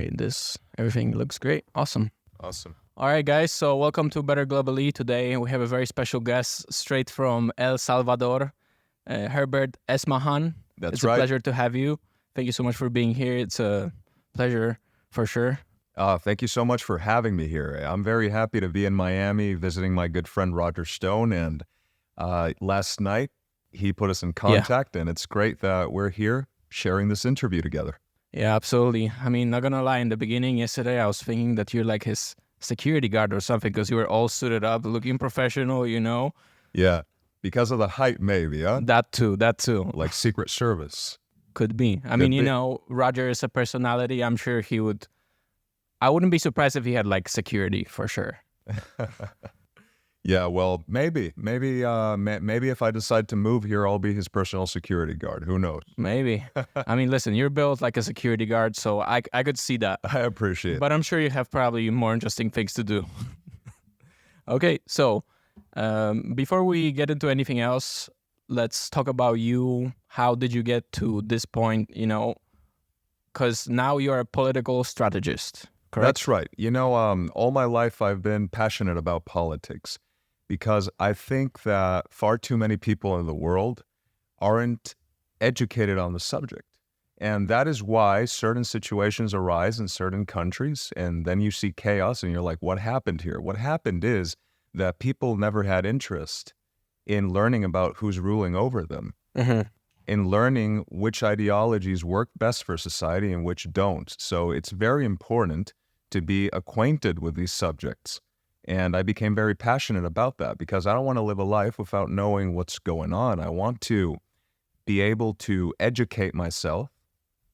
Okay, everything looks great. Awesome. All right, guys. So welcome to Better Globally. Today we have a very special guest straight from El Salvador, Herbert Esmahan. That's right. It's a pleasure to have you. Thank you so much for being here. It's a pleasure for sure. Thank you so much for having me here. I'm very happy to be in Miami visiting my good friend Roger Stone. And last night he put us in contact, and it's great that we're here sharing this interview together. Yeah, absolutely. I mean, not gonna lie, in the beginning yesterday, I was thinking that you're like his security guard or something because you were all suited up, looking professional, Yeah, because of the height, maybe, huh? That too. Like Secret Service. Could be. I mean, Roger is a personality. I'm sure I wouldn't be surprised if he had like security for sure. Yeah, well, maybe if I decide to move here, I'll be his personal security guard. Who knows? Maybe. I mean, listen, you're built like a security guard, so I could see that. I appreciate it. But I'm sure you have probably more interesting things to do. Okay, so before we get into anything else, let's talk about you. How did you get to this point, because now you're a political strategist, correct? That's right. All my life I've been passionate about politics, because I think that far too many people in the world aren't educated on the subject. And that is why certain situations arise in certain countries, and then you see chaos and you're like, what happened here? What happened is that people never had interest in learning about who's ruling over them, in learning which ideologies work best for society and which don't. So it's very important to be acquainted with these subjects. And I became very passionate about that because I don't want to live a life without knowing what's going on. I want to be able to educate myself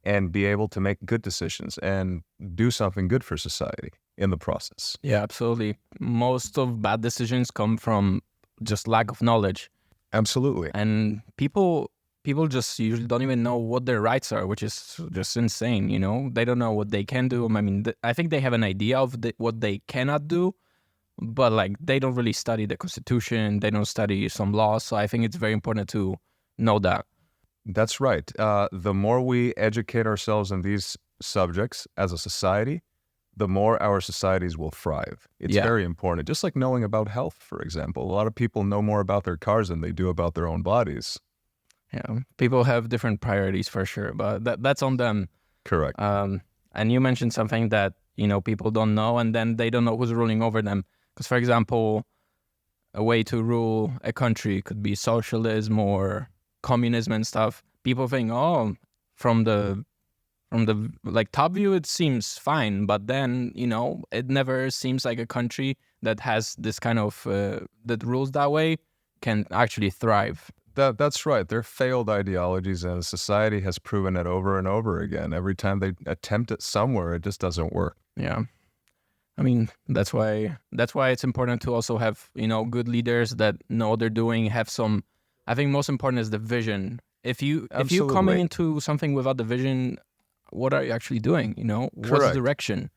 and be able to make good decisions and do something good for society in the process. Yeah, absolutely. Most of bad decisions come from just lack of knowledge. Absolutely. And people just usually don't even know what their rights are, which is just insane, They don't know what they can do. I mean, I think they have an idea of what they cannot do, but they don't really study the Constitution. They don't study some laws. So I think it's very important to know that. That's right. The more we educate ourselves in these subjects as a society, the more our societies will thrive. It's very important. Just like knowing about health, for example. A lot of people know more about their cars than they do about their own bodies. Yeah, people have different priorities for sure, but that's on them. Correct. And you mentioned something that, people don't know, and then they don't know who's ruling over them. Because, for example, a way to rule a country could be socialism or communism and stuff. People think, from the top view, it seems fine, but then, it never seems like a country that has this kind of, that rules that way can actually thrive. That's right. They're failed ideologies, and society has proven it over and over again. Every time they attempt it somewhere, it just doesn't work. Yeah. I mean, that's why it's important to also have, good leaders that know what they're doing, have some, I think most important is the vision. If you coming into something without the vision, what are you actually doing? What's the direction?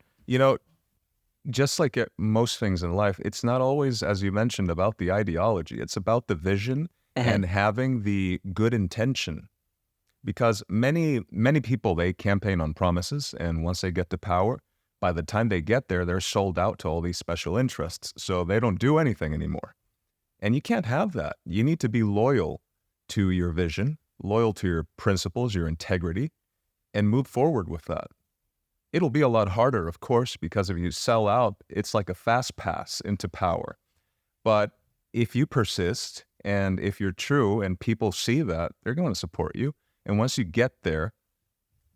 Just like most things in life, it's not always, as you mentioned, about the ideology. It's about the vision and having the good intention. Because many people, they campaign on promises, and once they get to power, by the time they get there, they're sold out to all these special interests. So they don't do anything anymore. And you can't have that. You need to be loyal to your vision, loyal to your principles, your integrity, and move forward with that. It'll be a lot harder, of course, because if you sell out, it's like a fast pass into power. But if you persist, and if you're true and people see that, they're going to support you. And once you get there,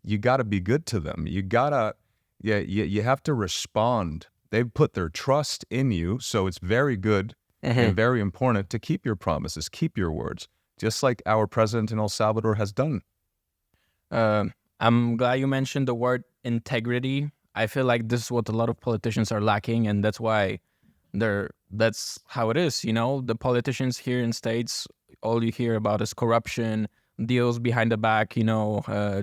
you got to be good to them. You have to respond. They've put their trust in you, so it's very good and very important to keep your promises, keep your words, just like our president in El Salvador has done. I'm glad you mentioned the word integrity. I feel like this is what a lot of politicians are lacking, and that's why that's how it is. The politicians here in States, all you hear about is corruption, deals behind the back,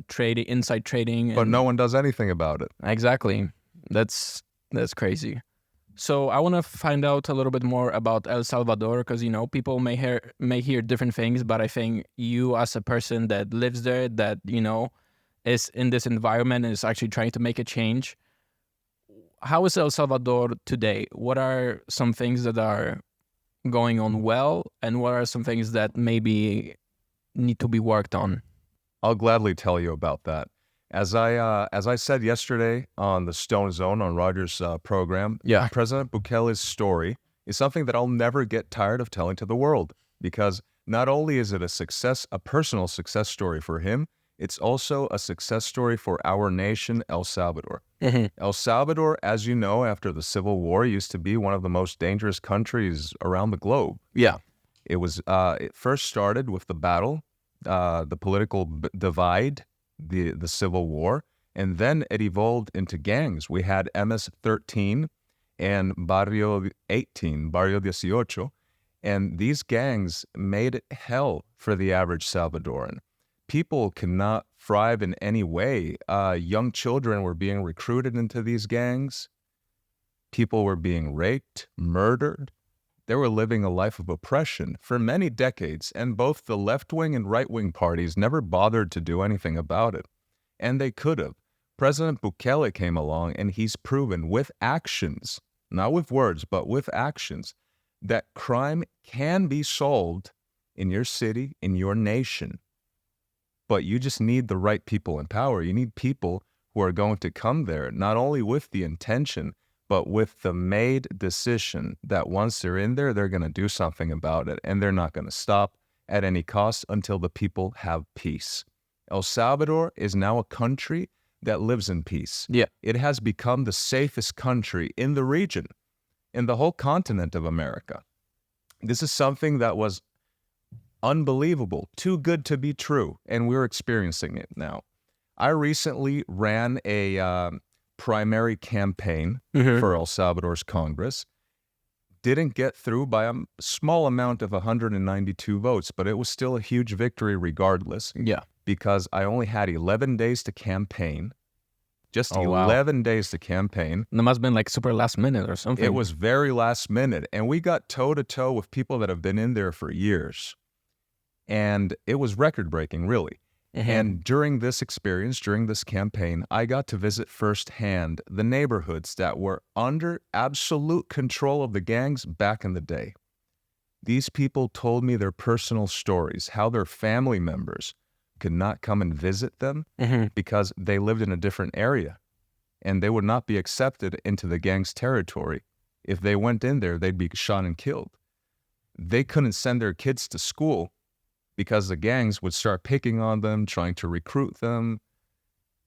trading, inside trading. But no one does anything about it. Exactly. That's crazy. So I want to find out a little bit more about El Salvador because, people may hear different things, but I think you as a person that lives there, that, is in this environment and is actually trying to make a change. How is El Salvador today? What are some things that are going on well, and what are some things that maybe need to be worked on? I'll gladly tell you about that. As I said yesterday on the Stone Zone on Roger's program, Yeah. President Bukele's story is something that I'll never get tired of telling to the world, because not only is it a personal success story for him, it's also a success story for our nation, El Salvador. El Salvador, as you know, after the Civil War, used to be one of the most dangerous countries around the globe. Yeah. It first started with the battle, the political divide, the Civil War, and then it evolved into gangs. We had MS-13 and Barrio 18, Barrio 18, and these gangs made it hell for the average Salvadoran. People could not thrive in any way. Young children were being recruited into these gangs. People were being raped, murdered. They were living a life of oppression for many decades, and both the left-wing and right-wing parties never bothered to do anything about it. And they could have. President Bukele came along, and he's proven with actions, not with words, but with actions, that crime can be solved in your city, in your nation. But you just need the right people in power. You need people who are going to come there, not only with the intention, but with the made decision that once they're in there, they're going to do something about it, and they're not going to stop at any cost until the people have peace. El Salvador is now a country that lives in peace. Yeah. It has become the safest country in the region, in the whole continent of America. This is something that was unbelievable, too good to be true, and we're experiencing it now. I recently ran a primary campaign for El Salvador's Congress. Didn't get through by a small amount of 192 votes, but it was still a huge victory regardless. Yeah. Because I only had 11 days to campaign. Just Oh, wow. 11 days to campaign. It must have been like super last minute or something. It was very last minute, and we got toe-to-toe with people that have been in there for years. And it was record-breaking, really. And during this experience, during this campaign, I got to visit firsthand the neighborhoods that were under absolute control of the gangs back in the day. These people told me their personal stories, how their family members could not come and visit them because they lived in a different area, and they would not be accepted into the gang's territory. If they went in there, they'd be shot and killed. They couldn't send their kids to school because the gangs would start picking on them, trying to recruit them.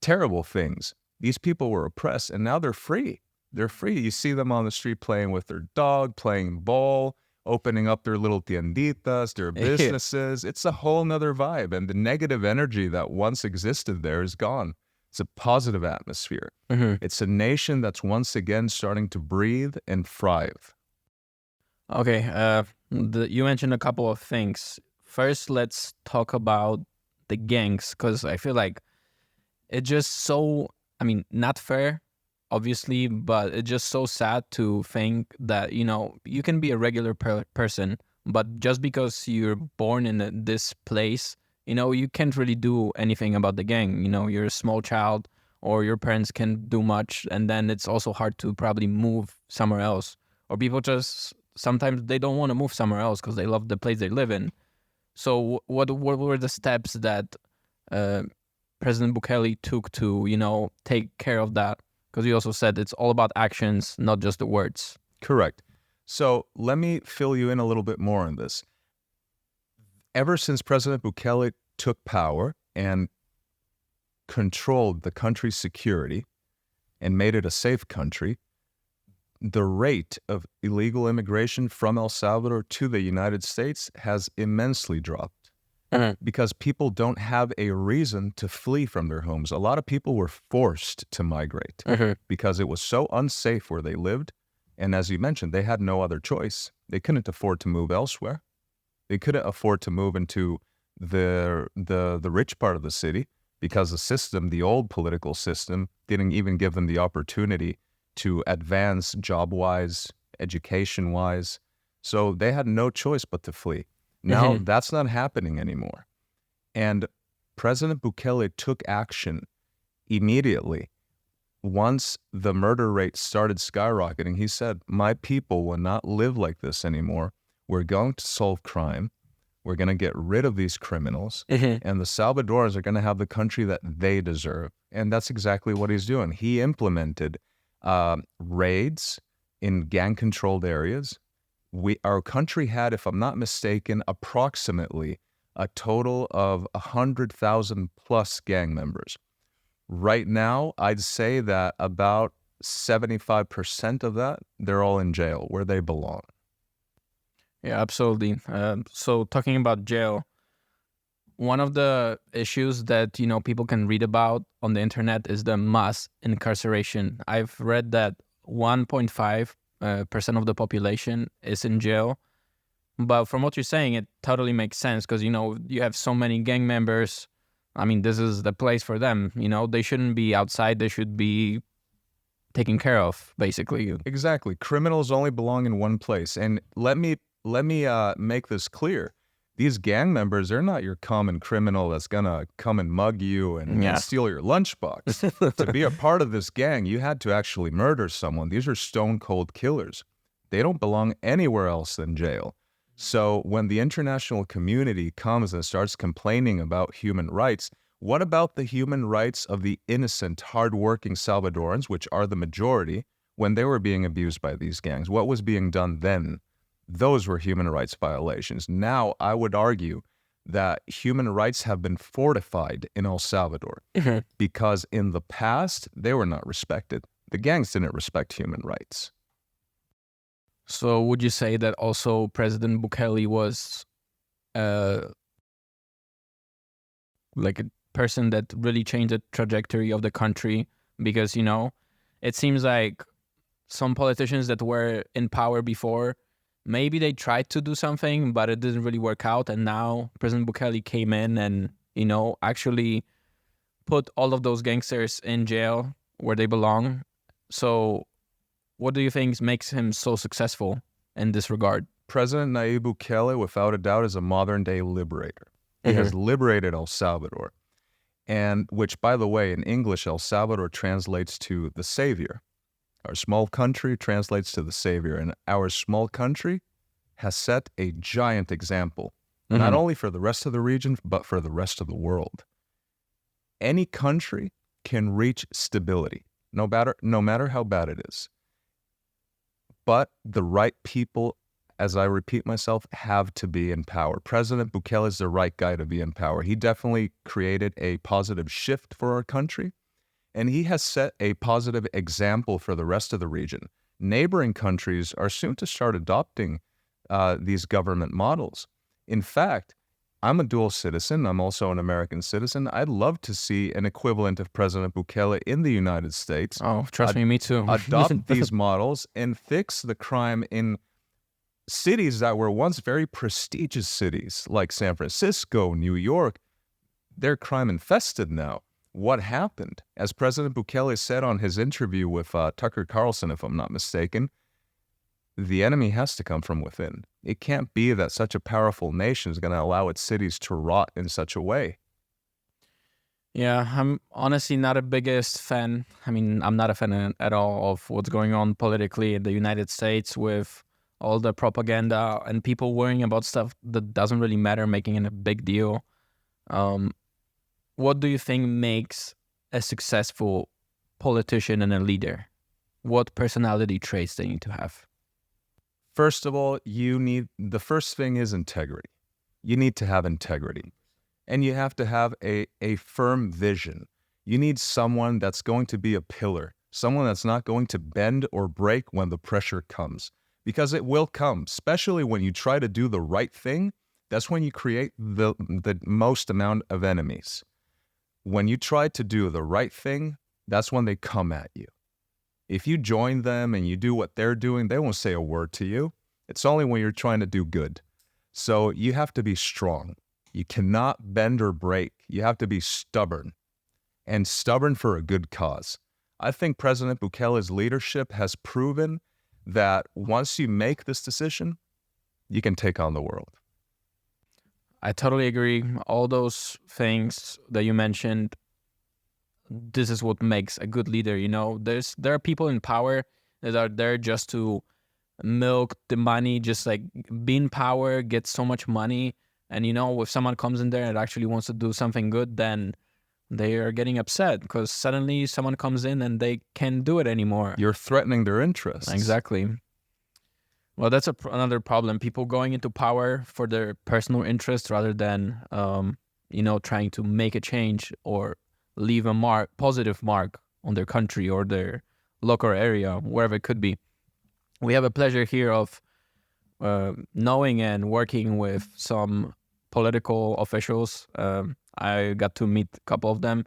Terrible things. These people were oppressed, and now they're free. They're free. You see them on the street playing with their dog, playing ball, opening up their little tienditas, their businesses. It's a whole nother vibe, and the negative energy that once existed there is gone. It's a positive atmosphere. It's a nation that's once again starting to breathe and thrive. Okay, you mentioned a couple of things. First, let's talk about the gangs, because I feel like it's just so, not fair, obviously, but it's just so sad to think that, you can be a regular person, but just because you're born in this place, you can't really do anything about the gang. You're a small child, or your parents can't do much, and then it's also hard to probably move somewhere else. Or people just, sometimes they don't want to move somewhere else because they love the place they live in. So what were the steps that President Bukele took to, take care of that? Because you also said it's all about actions, not just the words. Correct. So let me fill you in a little bit more on this. Ever since President Bukele took power and controlled the country's security and made it a safe country, the rate of illegal immigration from El Salvador to the United States has immensely dropped because people don't have a reason to flee from their homes. A lot of people were forced to migrate because it was so unsafe where they lived. And as you mentioned, they had no other choice. They couldn't afford to move elsewhere. They couldn't afford to move into the rich part of the city because the system, the old political system, didn't even give them the opportunity to advance job-wise, education-wise. So they had no choice but to flee. Now that's not happening anymore. And President Bukele took action immediately. Once the murder rate started skyrocketing, he said, my people will not live like this anymore. We're going to solve crime. We're going to get rid of these criminals. And the Salvadorans are going to have the country that they deserve. And that's exactly what he's doing. He implemented raids in gang-controlled areas. Our country had, if I'm not mistaken, approximately a total of 100,000 plus gang members. Right now, I'd say that about 75% of that, they're all in jail where they belong. Yeah, absolutely. So talking about jail, one of the issues that, you know, people can read about on the internet is the mass incarceration. I've read that 1.5% of the population is in jail. But from what you're saying, it totally makes sense because, you know, you have so many gang members. I mean, this is the place for them. You know, they shouldn't be outside. They should be taken care of, basically. Exactly. Criminals only belong in one place. And let me make this clear. These gang members, they're not your common criminal that's going to come and mug you and steal your lunchbox. To be a part of this gang, you had to actually murder someone. These are stone-cold killers. They don't belong anywhere else than jail. So when the international community comes and starts complaining about human rights, what about the human rights of the innocent, hardworking Salvadorans, which are the majority, when they were being abused by these gangs? What was being done then? Those were human rights violations. Now, I would argue that human rights have been fortified in El Salvador because in the past, they were not respected. The gangs didn't respect human rights. So would you say that also President Bukele was like a person that really changed the trajectory of the country? Because, you know, it seems like some politicians that were in power before, maybe they tried to do something, but it didn't really work out. And now President Bukele came in and, you know, actually put all of those gangsters in jail where they belong. So what do you think makes him so successful in this regard? President Nayib Bukele, without a doubt, is a modern-day liberator. He has liberated El Salvador, and which, by the way, in English, El Salvador translates to the savior. Our small country translates to the savior, and our small country has set a giant example, not only for the rest of the region, but for the rest of the world. Any country can reach stability, no matter how bad it is. But the right people, as I repeat myself, have to be in power. President Bukele is the right guy to be in power. He definitely created a positive shift for our country, and he has set a positive example for the rest of the region. Neighboring countries are soon to start adopting these government models. In fact, I'm a dual citizen. I'm also an American citizen. I'd love to see an equivalent of President Bukele in the United States. Oh, trust me too. Adopt these models and fix the crime in cities that were once very prestigious cities, like San Francisco, New York. They're crime infested now. What happened? As President Bukele said on his interview with Tucker Carlson, if I'm not mistaken, the enemy has to come from within. It can't be that such a powerful nation is going to allow its cities to rot in such a way. Yeah, I'm honestly not a biggest fan. I mean, I'm not a fan at all of what's going on politically in the United States with all the propaganda and people worrying about stuff that doesn't really matter, making it a big deal. What do you think makes a successful politician and a leader? What personality traits they need to have? First of all, the first thing is integrity. You need to have integrity. And you have to have a firm vision. You need someone that's going to be a pillar, someone that's not going to bend or break when the pressure comes. Because it will come, especially when you try to do the right thing. That's when you create the most amount of enemies. When you try to do the right thing, that's when they come at you. If you join them and you do what they're doing, they won't say a word to you. It's only when you're trying to do good. So you have to be strong. You cannot bend or break. You have to be stubborn, and stubborn for a good cause. I think President Bukele's leadership has proven that once you make this decision, you can take on the world. I totally agree. All those things that you mentioned, this is what makes a good leader. There are people in power that are there just to milk the money, just like be in power, get so much money. And if someone comes in there and actually wants to do something good, then they are getting upset because suddenly someone comes in and they can't do it anymore. You're threatening their interests. Exactly. Well, that's another problem. People going into power for their personal interest rather than, trying to make a change or leave a positive mark on their country or their local area, wherever it could be. We have a pleasure here of knowing and working with some political officials. I got to meet a couple of them.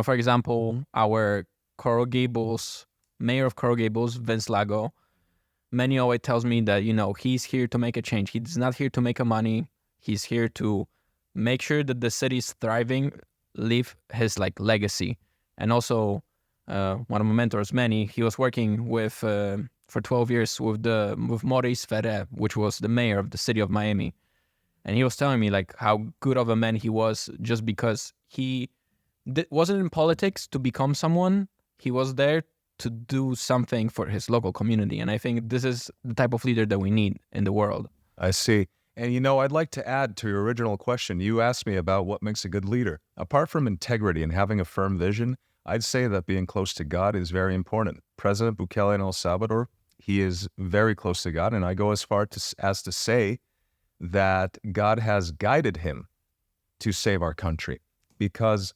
For example, our mayor of Coral Gables, Vince Lago, Manny always tells me that, he's here to make a change. He's not here to make a money. He's here to make sure that the city's thriving, leave his legacy. And also, one of my mentors, Manny, he was working with for 12 years with Maurice Ferrer, which was the mayor of the city of Miami. And he was telling me how good of a man he was just because he wasn't in politics to become someone. He was there to do something for his local community. And I think this is the type of leader that we need in the world. I see. And I'd like to add to your original question. You asked me about what makes a good leader. Apart from integrity and having a firm vision, I'd say that being close to God is very important. President Bukele in El Salvador, he is very close to God. And I go as far as to say that God has guided him to save our country because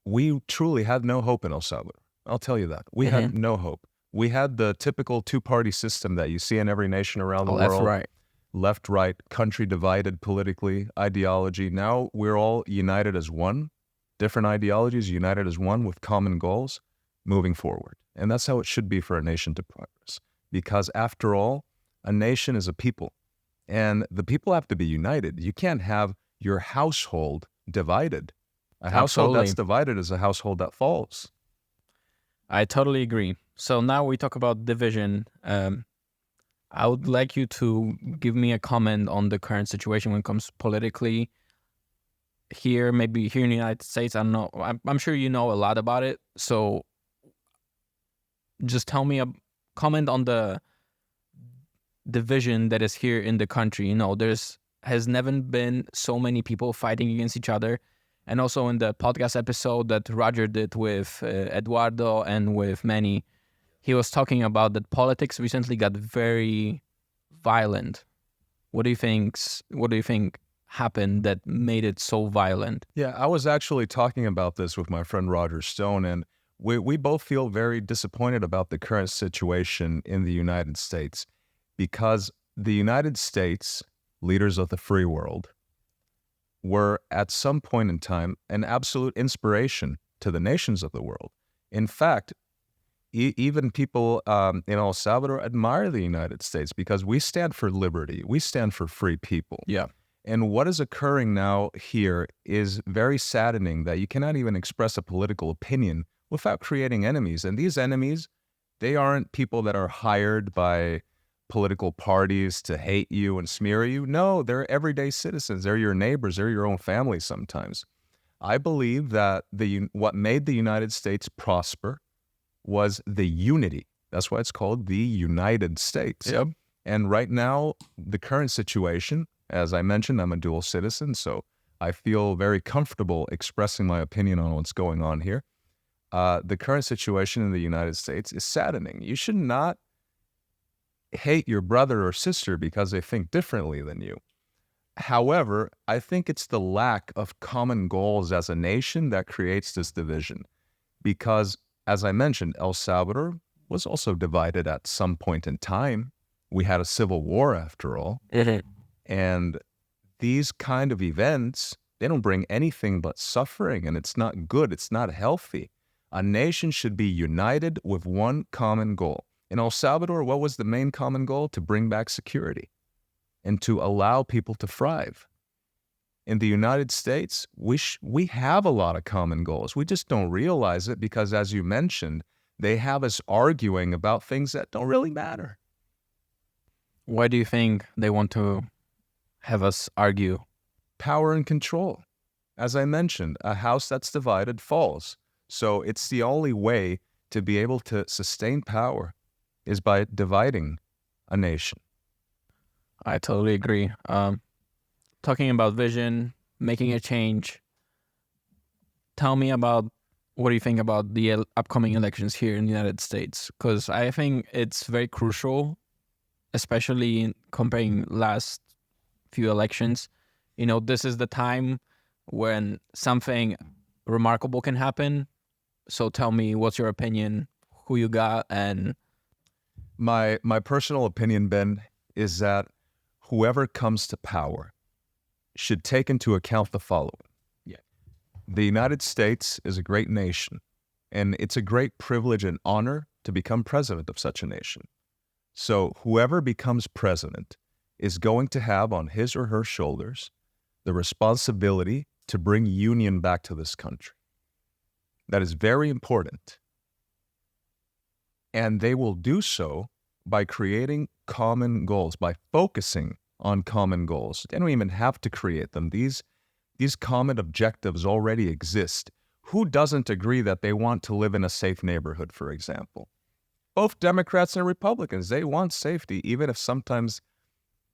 we truly had no hope in El Salvador. I'll tell you that. We had no hope. We had the typical two-party system that you see in every nation around the world. Right. Left, right, country divided politically, ideology. Now we're all united as one, different ideologies united as one with common goals moving forward. And that's how it should be for a nation to progress. Because after all, a nation is a people. And the people have to be united. You can't have your household divided. A household that's divided is a household that falls. I totally agree. So now we talk about division. I would like you to give me a comment on the current situation when it comes politically here, maybe here in the United States. I don't know. I'm sure you know a lot about it. So just tell me a comment on the division that is here in the country. Has never been so many people fighting against each other. And also in the podcast episode that Roger did with Eduardo and with Manny, he was talking about that politics recently got very violent. What do you think happened that made it so violent? Yeah, I was actually talking about this with my friend Roger Stone, and we both feel very disappointed about the current situation in the United States because the United States, leaders of the free world, were at some point in time an absolute inspiration to the nations of the world. In fact, even people in El Salvador admire the United States because we stand for liberty. We stand for free people. Yeah. And what is occurring now here is very saddening that you cannot even express a political opinion without creating enemies. And these enemies, they aren't people that are hired by political parties to hate you and smear you. No, they're everyday citizens. They're your neighbors. They're your own family sometimes. I believe that what made the United States prosper was the unity. That's why it's called the United States. Yep. And right now, the current situation, as I mentioned, I'm a dual citizen, so I feel very comfortable expressing my opinion on what's going on here. The current situation in the United States is saddening. You should not hate your brother or sister because they think differently than you. However, I think it's the lack of common goals as a nation that creates this division. Because, as I mentioned, El Salvador was also divided at some point in time. We had a civil war, after all. And these kind of events, they don't bring anything but suffering, and it's not good. It's not healthy. A nation should be united with one common goal. In El Salvador, what was the main common goal? To bring back security and to allow people to thrive. In the United States, we have a lot of common goals. We just don't realize it because, as you mentioned, they have us arguing about things that don't really matter. Why do you think they want to have us argue? power and control. As I mentioned, a house that's divided falls. So it's the only way to be able to sustain power is by dividing a nation. I totally agree. Talking about vision, making a change. Tell me about what do you think about the upcoming elections here in the United States? Because I think it's very crucial, especially in comparing last few elections. You know, this is the time when something remarkable can happen. So tell me, what's your opinion? Who you got? And My personal opinion, Ben, is that whoever comes to power should take into account the following. The United States is a great nation, and it's a great privilege and honor to become president of such a nation. So whoever becomes president is going to have on his or her shoulders the responsibility to bring union back to this country. That is very important. And they will do so by creating common goals, by focusing on common goals. They don't even have to create them. These common objectives already exist. Who doesn't agree that they want to live in a safe neighborhood, for example? Both Democrats and Republicans, they want safety, even if sometimes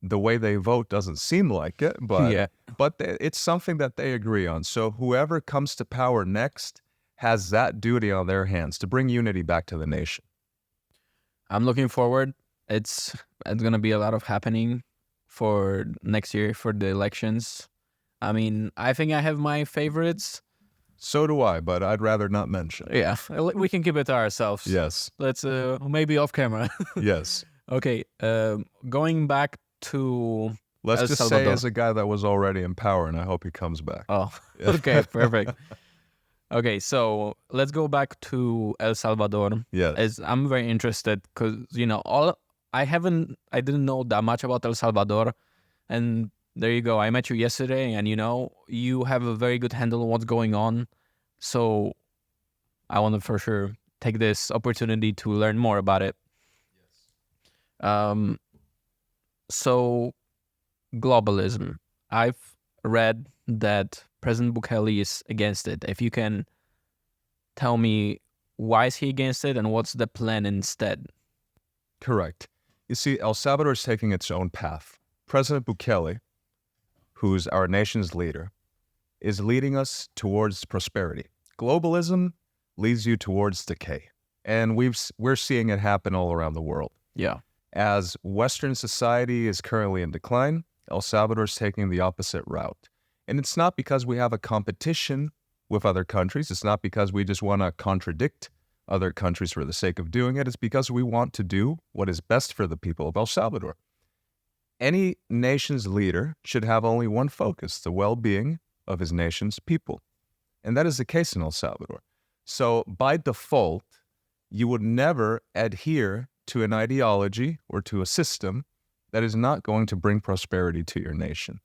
the way they vote doesn't seem like it, but it's something that they agree on. So whoever comes to power next has that duty on their hands to bring unity back to the nation. I'm looking forward. It's going to be a lot of happening for next year for the elections. I mean, I think I have my favorites. So do I, but I'd rather not mention. Yeah, we can keep it to ourselves. Yes. Let's maybe off camera. Yes. Okay, going back to Let's El just Salvador. say as a guy that was already in power, and I hope he comes back. Oh, okay, perfect. Okay, so let's go back to El Salvador. Yes. As I'm very interested because, you know, I didn't know that much about El Salvador, and there you go. I met you yesterday, and you know, you have a very good handle on what's going on. So I want to for sure take this opportunity to learn more about it. Yes. So globalism. I've read that President Bukele is against it. If you can tell me why is he against it and what's the plan instead? Correct. You see, El Salvador is taking its own path. President Bukele, who's our nation's leader, is leading us towards prosperity. Globalism leads you towards decay. And we're seeing it happen all around the world. Yeah. As Western society is currently in decline, El Salvador is taking the opposite route. And it's not because we have a competition with other countries. It's not because we just want to contradict other countries for the sake of doing it. It's because we want to do what is best for the people of El Salvador. Any nation's leader should have only one focus, the well-being of his nation's people. And that is the case in El Salvador. So by default, you would never adhere to an ideology or to a system that is not going to bring prosperity to your nation.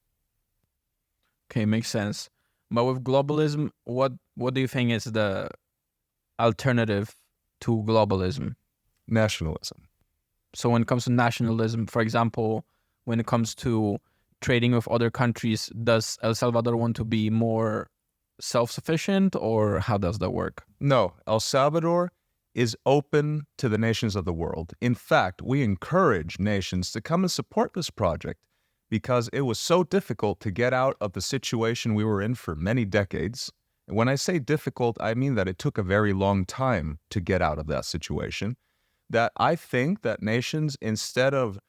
Okay, makes sense. But with globalism, what do you think is the alternative to globalism? Nationalism. So when it comes to nationalism, for example, when it comes to trading with other countries, does El Salvador want to be more self-sufficient, or how does that work? No, El Salvador is open to the nations of the world. In fact, we encourage nations to come and support this project because it was so difficult to get out of the situation we were in for many decades. And when I say difficult, I mean that it took a very long time to get out of that situation. That I think that nations, instead of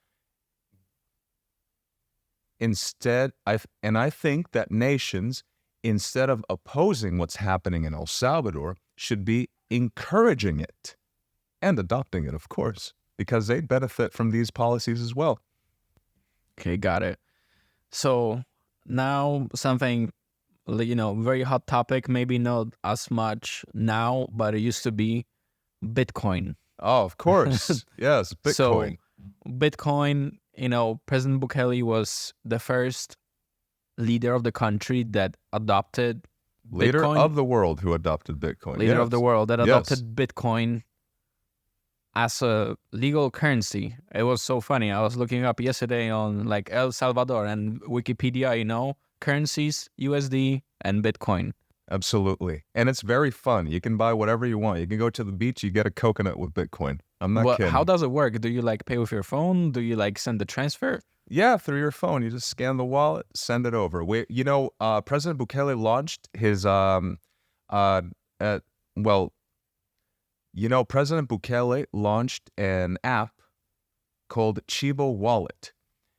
opposing what's happening in El Salvador, should be encouraging it and adopting it, of course, because they benefit from these policies as well. Okay, got it. So now something, you know, very hot topic, maybe not as much now, but it used to be Bitcoin. Oh, of course. Yes, Bitcoin. So Bitcoin, you know, President Bukele was the first leader of the country that adopted Leader Bitcoin. of the world who adopted Bitcoin. Leader of the world that adopted Yes. Bitcoin as a legal currency. It was so funny. I was looking up yesterday on like El Salvador and Wikipedia, you know, currencies, USD and Bitcoin. Absolutely. And it's very fun. You can buy whatever you want. You can go to the beach, you get a coconut with Bitcoin. I'm not kidding. How does it work? Do you like pay with your phone? Do you like send the transfer? Yeah, through your phone. You just scan the wallet, send it over. President Bukele launched his President Bukele launched an app called Chivo Wallet.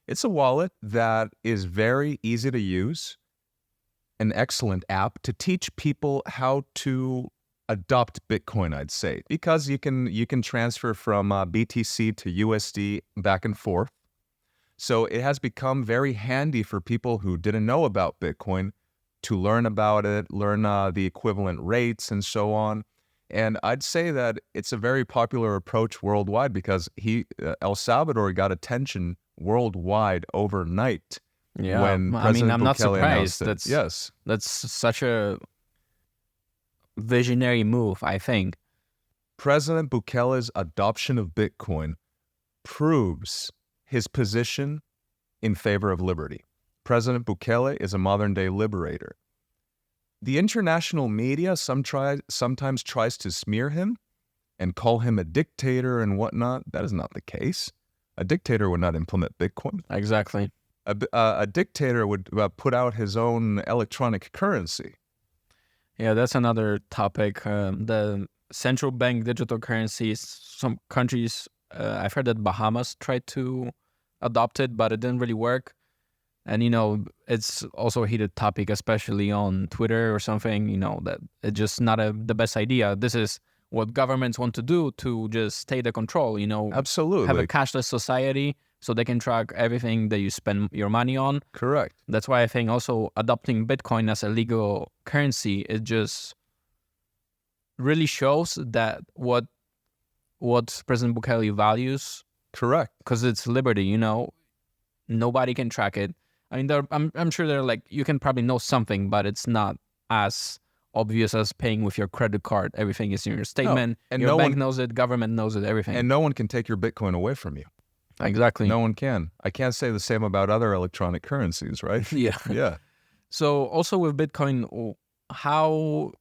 It's a wallet that is very easy to use, an excellent app to teach people how to adopt Bitcoin, I'd say, because you can transfer from BTC to USD back and forth. So it has become very handy for people who didn't know about Bitcoin to learn about it, learn the equivalent rates and so on. And I'd say that it's a very popular approach worldwide because El Salvador got attention worldwide overnight. Yeah, when President I'm Bukele not surprised. Yes, that's such a visionary move, I think. President Bukele's adoption of Bitcoin proves his position in favor of liberty. President Bukele is a modern-day liberator. The international media sometimes tries to smear him and call him a dictator and whatnot. That is not the case. A dictator would not implement Bitcoin. Exactly. A dictator would put out his own electronic currency. Yeah, that's another topic. The central bank digital currencies, some countries, I've heard that Bahamas tried to adopt it, but it didn't really work. And, it's also a heated topic, especially on Twitter or something, that it's just not the best idea. This is what governments want to do to just take the control, Absolutely. Have a cashless society so they can track everything that you spend your money on. Correct. That's why I think also adopting Bitcoin as a legal currency, it just really shows that what President Bukele values. Correct. Because it's liberty, nobody can track it. I mean, I'm sure they're like, you can probably know something, but it's not as obvious as paying with your credit card. Everything is in your statement. No. And your bank knows it, government knows it, everything. And no one can take your Bitcoin away from you. Exactly. No one can. I can't say the same about other electronic currencies, right? Yeah. Yeah. So also with Bitcoin, how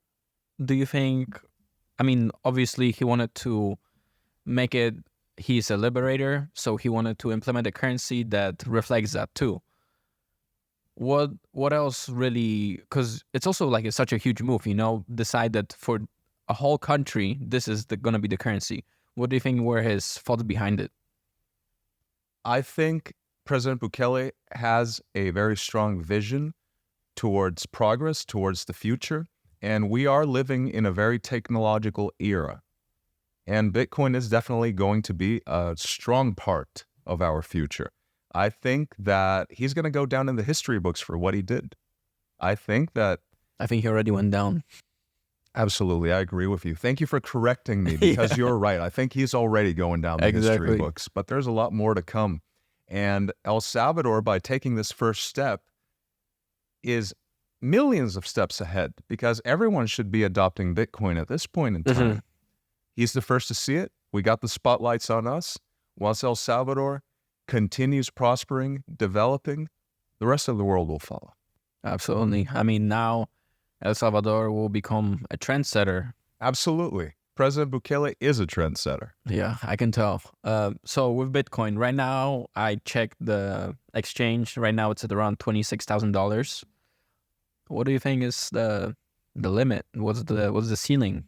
do you think, obviously he wanted to make it, he's a liberator, so he wanted to implement a currency that reflects that too. What else really, because it's also like it's such a huge move, decide that for a whole country, this is going to be the currency. What do you think were his thoughts behind it? I think President Bukele has a very strong vision towards progress, towards the future, and we are living in a very technological era. And Bitcoin is definitely going to be a strong part of our future. I think that he's going to go down in the history books for what he did. I think he already went down. Absolutely. I agree with you. Thank you for correcting me because You're right. I think he's already going down the history books, but there's a lot more to come. And El Salvador, by taking this first step, is millions of steps ahead because everyone should be adopting Bitcoin at this point in time. Mm-hmm. He's the first to see it. We got the spotlights on us. Once El Salvador continues prospering, developing, the rest of the world will follow. Absolutely. Now El Salvador will become a trendsetter. Absolutely. President Bukele is a trendsetter. Yeah, I can tell. So with Bitcoin, right now, I checked the exchange. Right now, it's at around $26,000. What do you think is the limit? What's the ceiling?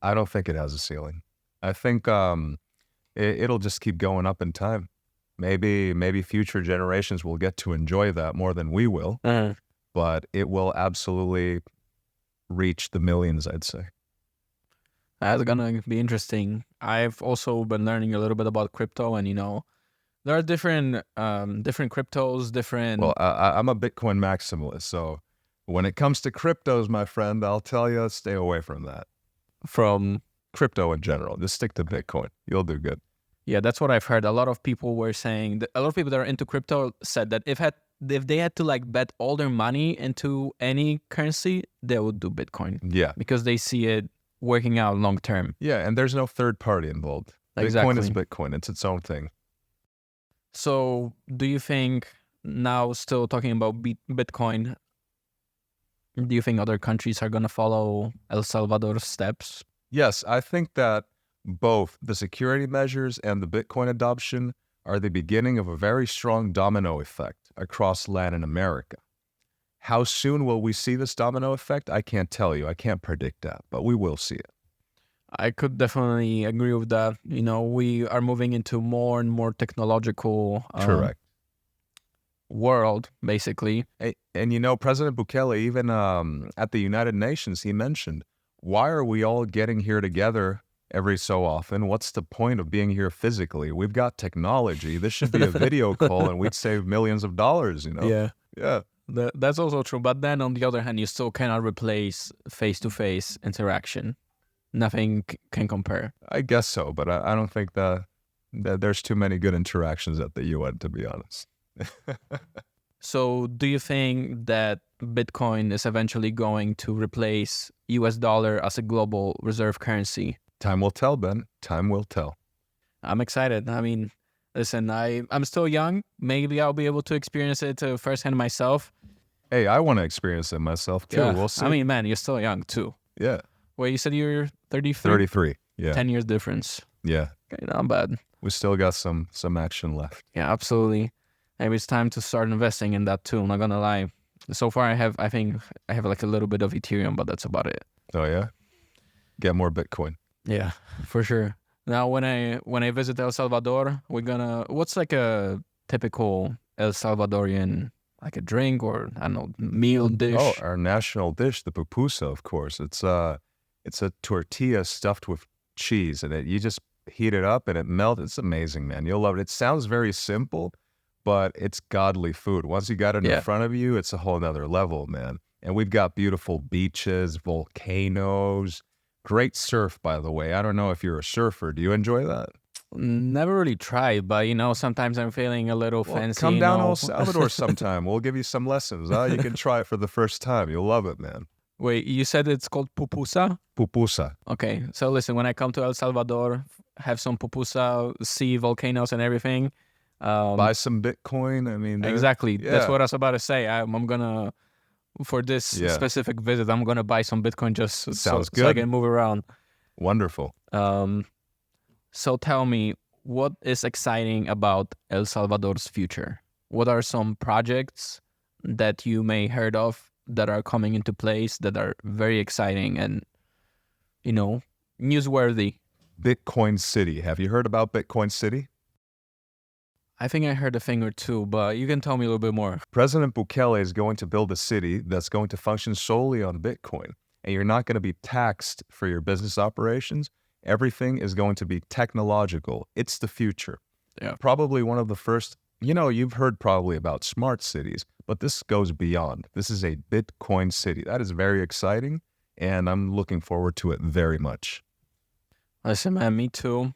I don't think it has a ceiling. I think it'll just keep going up in time. Maybe future generations will get to enjoy that more than we will, but it will absolutely reach the millions, I'd say. That's gonna be interesting. I've also been learning a little bit about crypto, and there are different cryptos, different. Well, I'm a Bitcoin maximalist, so when it comes to cryptos, my friend, I'll tell you, stay away from that. From crypto in general, just stick to Bitcoin. You'll do good. Yeah, that's what I've heard. A lot of people were saying a lot of people that are into crypto said that if they had to like bet all their money into any currency, they would do Bitcoin. Yeah, because they see it working out long term. Yeah, and there's no third party involved. Exactly. Bitcoin is Bitcoin. It's its own thing. So do you think now still talking about Bitcoin, do you think other countries are going to follow El Salvador's steps? Yes, I think that both the security measures and the Bitcoin adoption are the beginning of a very strong domino effect across Latin America. How soon will we see this domino effect? I can't tell you. I can't predict that, but we will see it. I could definitely agree with that. We are moving into more and more technological Correct. world, basically. And President Bukele, even at the United Nations, he mentioned, why are we all getting here together every so often? What's the point of being here physically? We've got technology. This should be a video call and we'd save millions of dollars, Yeah. Yeah. That's also true. But then on the other hand, you still cannot replace face-to-face interaction. Nothing can compare. I guess so, but I don't think that there's too many good interactions at the UN, to be honest. So do you think that Bitcoin is eventually going to replace US dollar as a global reserve currency? Time will tell, Ben. Time will tell. I'm excited. I mean, listen, I'm still young. Maybe I'll be able to experience it firsthand myself. Hey, I want to experience it myself too. Yeah. We'll see. I mean, man, you're still young too. Yeah. Wait, you said you're 33? 33. Yeah. 10 years difference. Yeah. Okay, not bad. We still got some action left. Yeah, absolutely. Maybe it's time to start investing in that too. I'm not gonna lie. So far, I think I have like a little bit of Ethereum, but that's about it. Oh yeah. Get more Bitcoin. Yeah, for sure. Now, when I visit El Salvador, what's like a typical El Salvadorian, like a drink or, I don't know, meal dish? Oh, our national dish, the pupusa, of course. It's a tortilla stuffed with cheese, and you just heat it up and it melts. It's amazing, man. You'll love it. It sounds very simple, but it's godly food. Once you got it in front of you, it's a whole nother level, man. And we've got beautiful beaches, volcanoes, great surf, by the way. I don't know if you're a surfer. Do you enjoy that? Never really tried, but sometimes I'm feeling a little fancy. Come down to El Salvador sometime. We'll give you some lessons. You can try it for the first time. You'll love it, man. Wait, you said it's called pupusa? Pupusa. Okay, so listen, when I come to El Salvador, have some pupusa, see volcanoes and everything. Buy some Bitcoin. I mean, exactly. Yeah. That's what I was about to say. I'm gonna, for this specific visit, I'm gonna buy some Bitcoin just so I can move around. Wonderful. So tell me, what is exciting about El Salvador's future? What are some projects that you may heard of that are coming into place that are very exciting and, newsworthy? Bitcoin City. Have you heard about Bitcoin City? I think I heard a thing or two, but you can tell me a little bit more. President Bukele is going to build a city that's going to function solely on Bitcoin, and you're not going to be taxed for your business operations. Everything is going to be technological. It's the future. Yeah. Probably one of the first, you've heard probably about smart cities, but this goes beyond. This is a Bitcoin city. That is very exciting, and I'm looking forward to it very much. Listen, man, me too.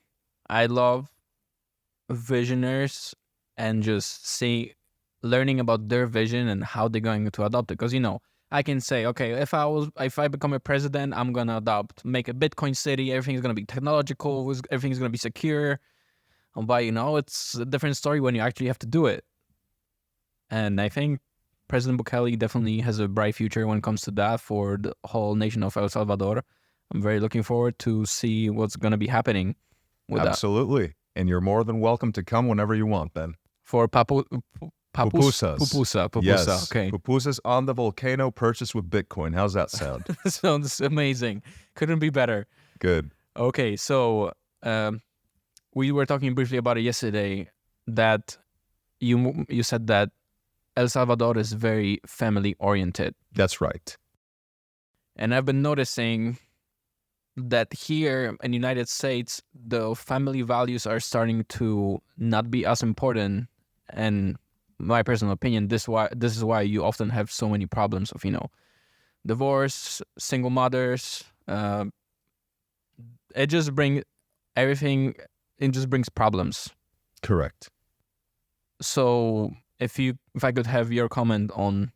I love visionaries and just learning about their vision and how they're going to adopt it. Because, I can say, okay, if I become a president, I'm going to make a Bitcoin city. Everything's going to be technological. Everything's going to be secure. But, it's a different story when you actually have to do it. And I think President Bukele definitely has a bright future when it comes to that for the whole nation of El Salvador. I'm very looking forward to see what's going to be happening with Absolutely. And you're more than welcome to come whenever you want, Ben. For pupusas. Pupusa. Yes. Okay. Pupusas on the volcano purchased with Bitcoin. How's that sound? Sounds amazing. Couldn't be better. Good. Okay, so we were talking briefly about it yesterday that you said that El Salvador is very family oriented. That's right. And I've been noticing that here in the United States, the family values are starting to not be as important. And my personal opinion, this is why you often have so many problems of, divorce, single mothers. It just brings problems. Correct. So if I could have your comment on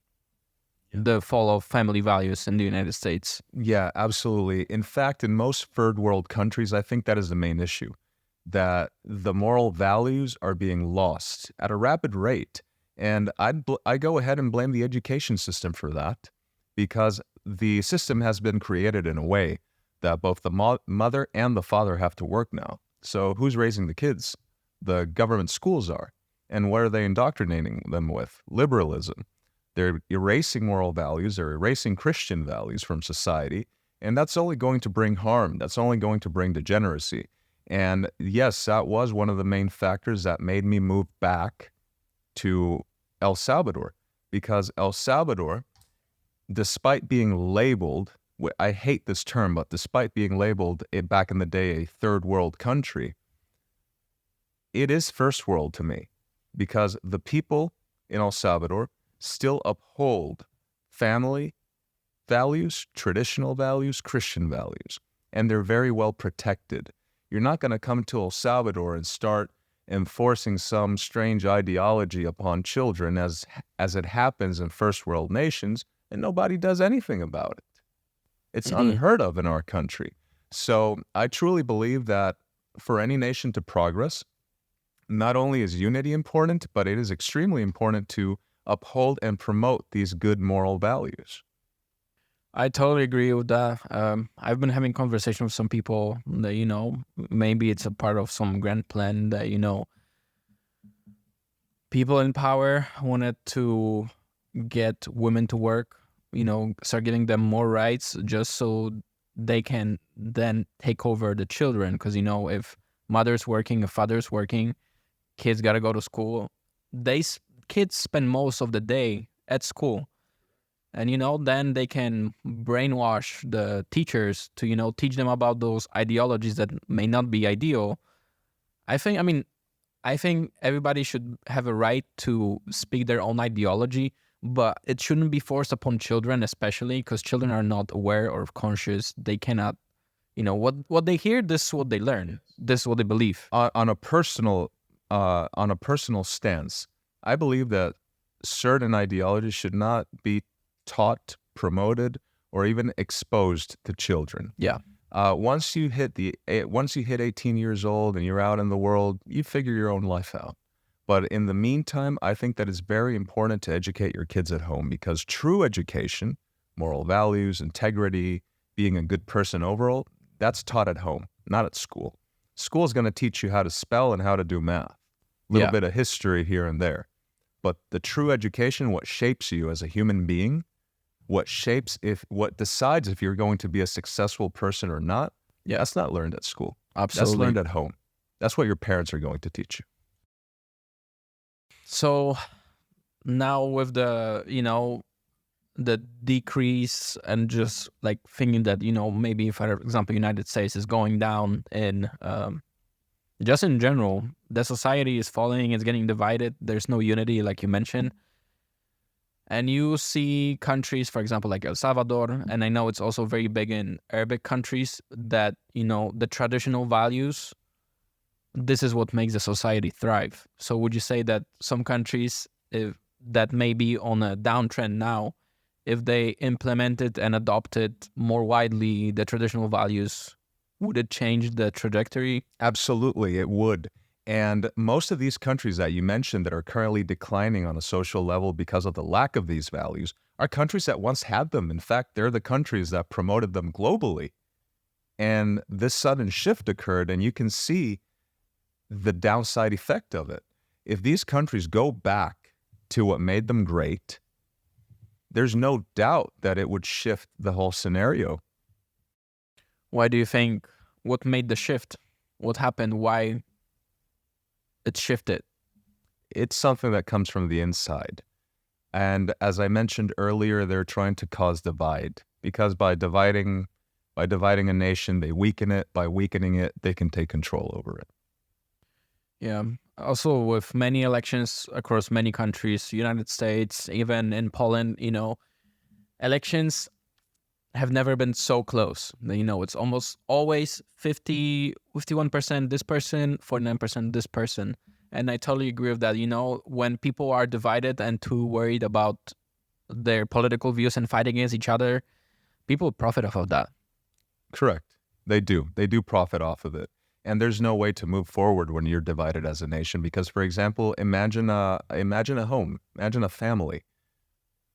the fall of family values in the United States. Yeah, absolutely. In fact, in most third world countries, I think that is the main issue, that the moral values are being lost at a rapid rate. And I go ahead and blame the education system for that, because the system has been created in a way that both the mother and the father have to work now. So who's raising the kids? The government schools are. And what are they indoctrinating them with? Liberalism. They're erasing moral values. They're erasing Christian values from society. And that's only going to bring harm. That's only going to bring degeneracy. And yes, that was one of the main factors that made me move back to El Salvador, because El Salvador, despite being labeled, I hate this term, but despite being labeled back in the day a third world country, it is first world to me, because the people in El Salvador still uphold family values, traditional values, Christian values, and they're very well protected. You're not going to come to El Salvador and start enforcing some strange ideology upon children as it happens in first world nations, and nobody does anything about it. It's unheard of in our country. So I truly believe that for any nation to progress, not only is unity important, but it is extremely important to uphold and promote these good moral values. I totally agree with that. I've been having conversations with some people that, maybe it's a part of some grand plan that, people in power wanted to get women to work, start giving them more rights just so they can then take over the children. Because, if mother's working, if father's working, kids got to go to school. Kids spend most of the day at school. And, then they can brainwash the teachers to, teach them about those ideologies that may not be ideal. I think everybody should have a right to speak their own ideology, but it shouldn't be forced upon children, especially because children are not aware or conscious. They cannot, what they hear, this is what they learn. This is what they believe. On a personal stance, I believe that certain ideologies should not be taught, promoted, or even exposed to children. Yeah. Once you hit 18 years old and you're out in the world, you figure your own life out. But in the meantime, I think that it's very important to educate your kids at home, because true education, moral values, integrity, being a good person overall, that's taught at home, not at school. School is going to teach you how to spell and how to do math, a little bit of history here and there. But the true education, what shapes you as a human being, what decides if you're going to be a successful person or not, that's not learned at school. Absolutely. That's learned at home. That's what your parents are going to teach you. So now with the, the decrease and just like thinking that, maybe for example, United States is going down in, just in general, the society is falling, it's getting divided. There's no unity, like you mentioned. And you see countries, for example, like El Salvador, and I know it's also very big in Arabic countries, that, the traditional values, this is what makes the society thrive. So would you say that some countries that may be on a downtrend now, if they implemented and adopted more widely the traditional values, would it change the trajectory? Absolutely, it would. And most of these countries that you mentioned that are currently declining on a social level because of the lack of these values are countries that once had them. In fact, they're the countries that promoted them globally. And this sudden shift occurred, and you can see the downside effect of it. If these countries go back to what made them great, there's no doubt that it would shift the whole scenario. Why do you think? What made the shift? What happened? Why it shifted? It's something that comes from the inside. And as I mentioned earlier, they're trying to cause divide, because by dividing a nation, they weaken it. By weakening it, they can take control over it. Yeah. Also, with many elections across many countries, United States, even in Poland, elections have never been so close. It's almost always 51% this person, 49% this person. And I totally agree with that. When people are divided and too worried about their political views and fight against each other, people profit off of that. Correct. They do. They do profit off of it. And there's no way to move forward when you're divided as a nation. Because, for example, imagine a home, imagine a family.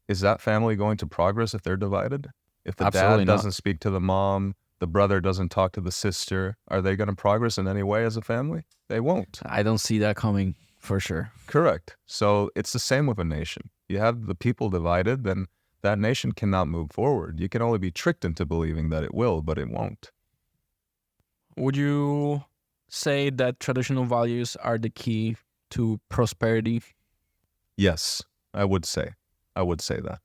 Is that family going to progress if they're divided? If the Absolutely dad not. doesn't speak to the mom, the brother doesn't talk to the sister, are they going to progress in any way as a family? They won't. I don't see that coming for sure. Correct. So it's the same with a nation. You have the people divided, then that nation cannot move forward. You can only be tricked into believing that it will, but it won't. Would you say that traditional values are the key to prosperity? Yes, I would say that.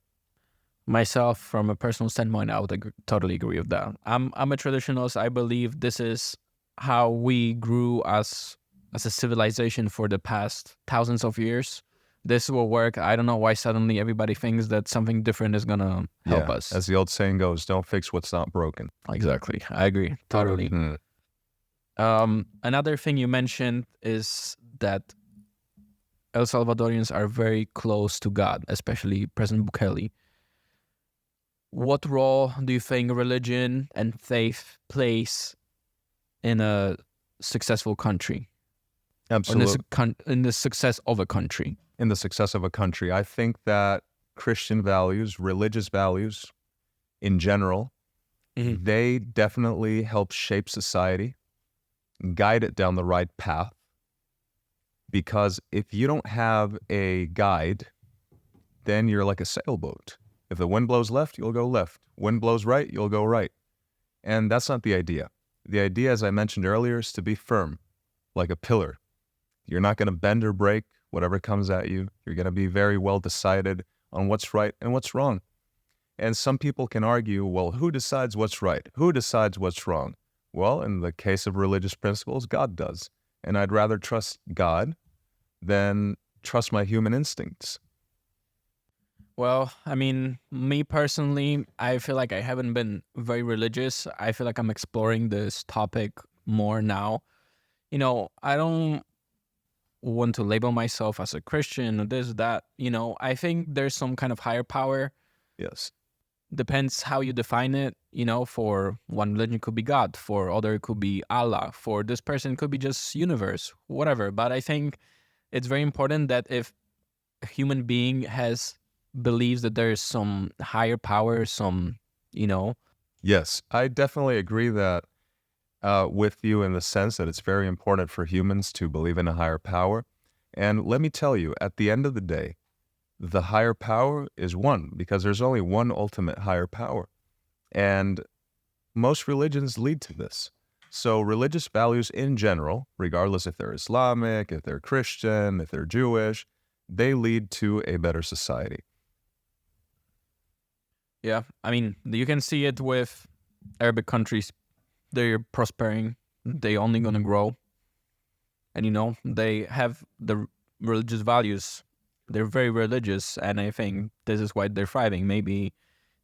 Myself, from a personal standpoint, I would totally agree with that. I'm a traditionalist. I believe this is how we grew as a civilization for the past thousands of years. This will work. I don't know why suddenly everybody thinks that something different is gonna help us. As the old saying goes, don't fix what's not broken. Exactly. I agree. Totally. Another thing you mentioned is that El Salvadorians are very close to God, especially President Bukele. What role do you think religion and faith plays in a successful country? Absolutely. In the success of a country? In the success of a country, I think that Christian values, religious values in general, they definitely help shape society, guide it down the right path. Because if you don't have a guide, then you're like a sailboat. If the wind blows left, you'll go left. Wind blows right, you'll go right. And that's not the idea. The idea, as I mentioned earlier, is to be firm, like a pillar. You're not going to bend or break whatever comes at you. You're going to be very well decided on what's right and what's wrong. And some people can argue, well, who decides what's right? Who decides what's wrong? Well, in the case of religious principles, God does. And I'd rather trust God than trust my human instincts. Well, I mean, me personally, I feel like I haven't been very religious. I feel like I'm exploring this topic more now. You know, I don't want to label myself as a Christian or this, that. You know, I think there's some kind of higher power. Yes. Depends how you define it. You know, for one religion could be God, for other it could be Allah, for this person it could be just universe, whatever. But I think it's very important that if a human being believes that there is some higher power, some, you know. Yes, I definitely agree that with you in the sense that it's very important for humans to believe in a higher power. And let me tell you, at the end of the day, the higher power is one, because there's only one ultimate higher power. And most religions lead to this. So religious values in general, regardless if they're Islamic, if they're Christian, if they're Jewish, they lead to a better society. Yeah, I mean, you can see it with Arabic countries. They're prospering. They're only going to grow. And, you know, they have the religious values. They're very religious. And I think this is why they're thriving. Maybe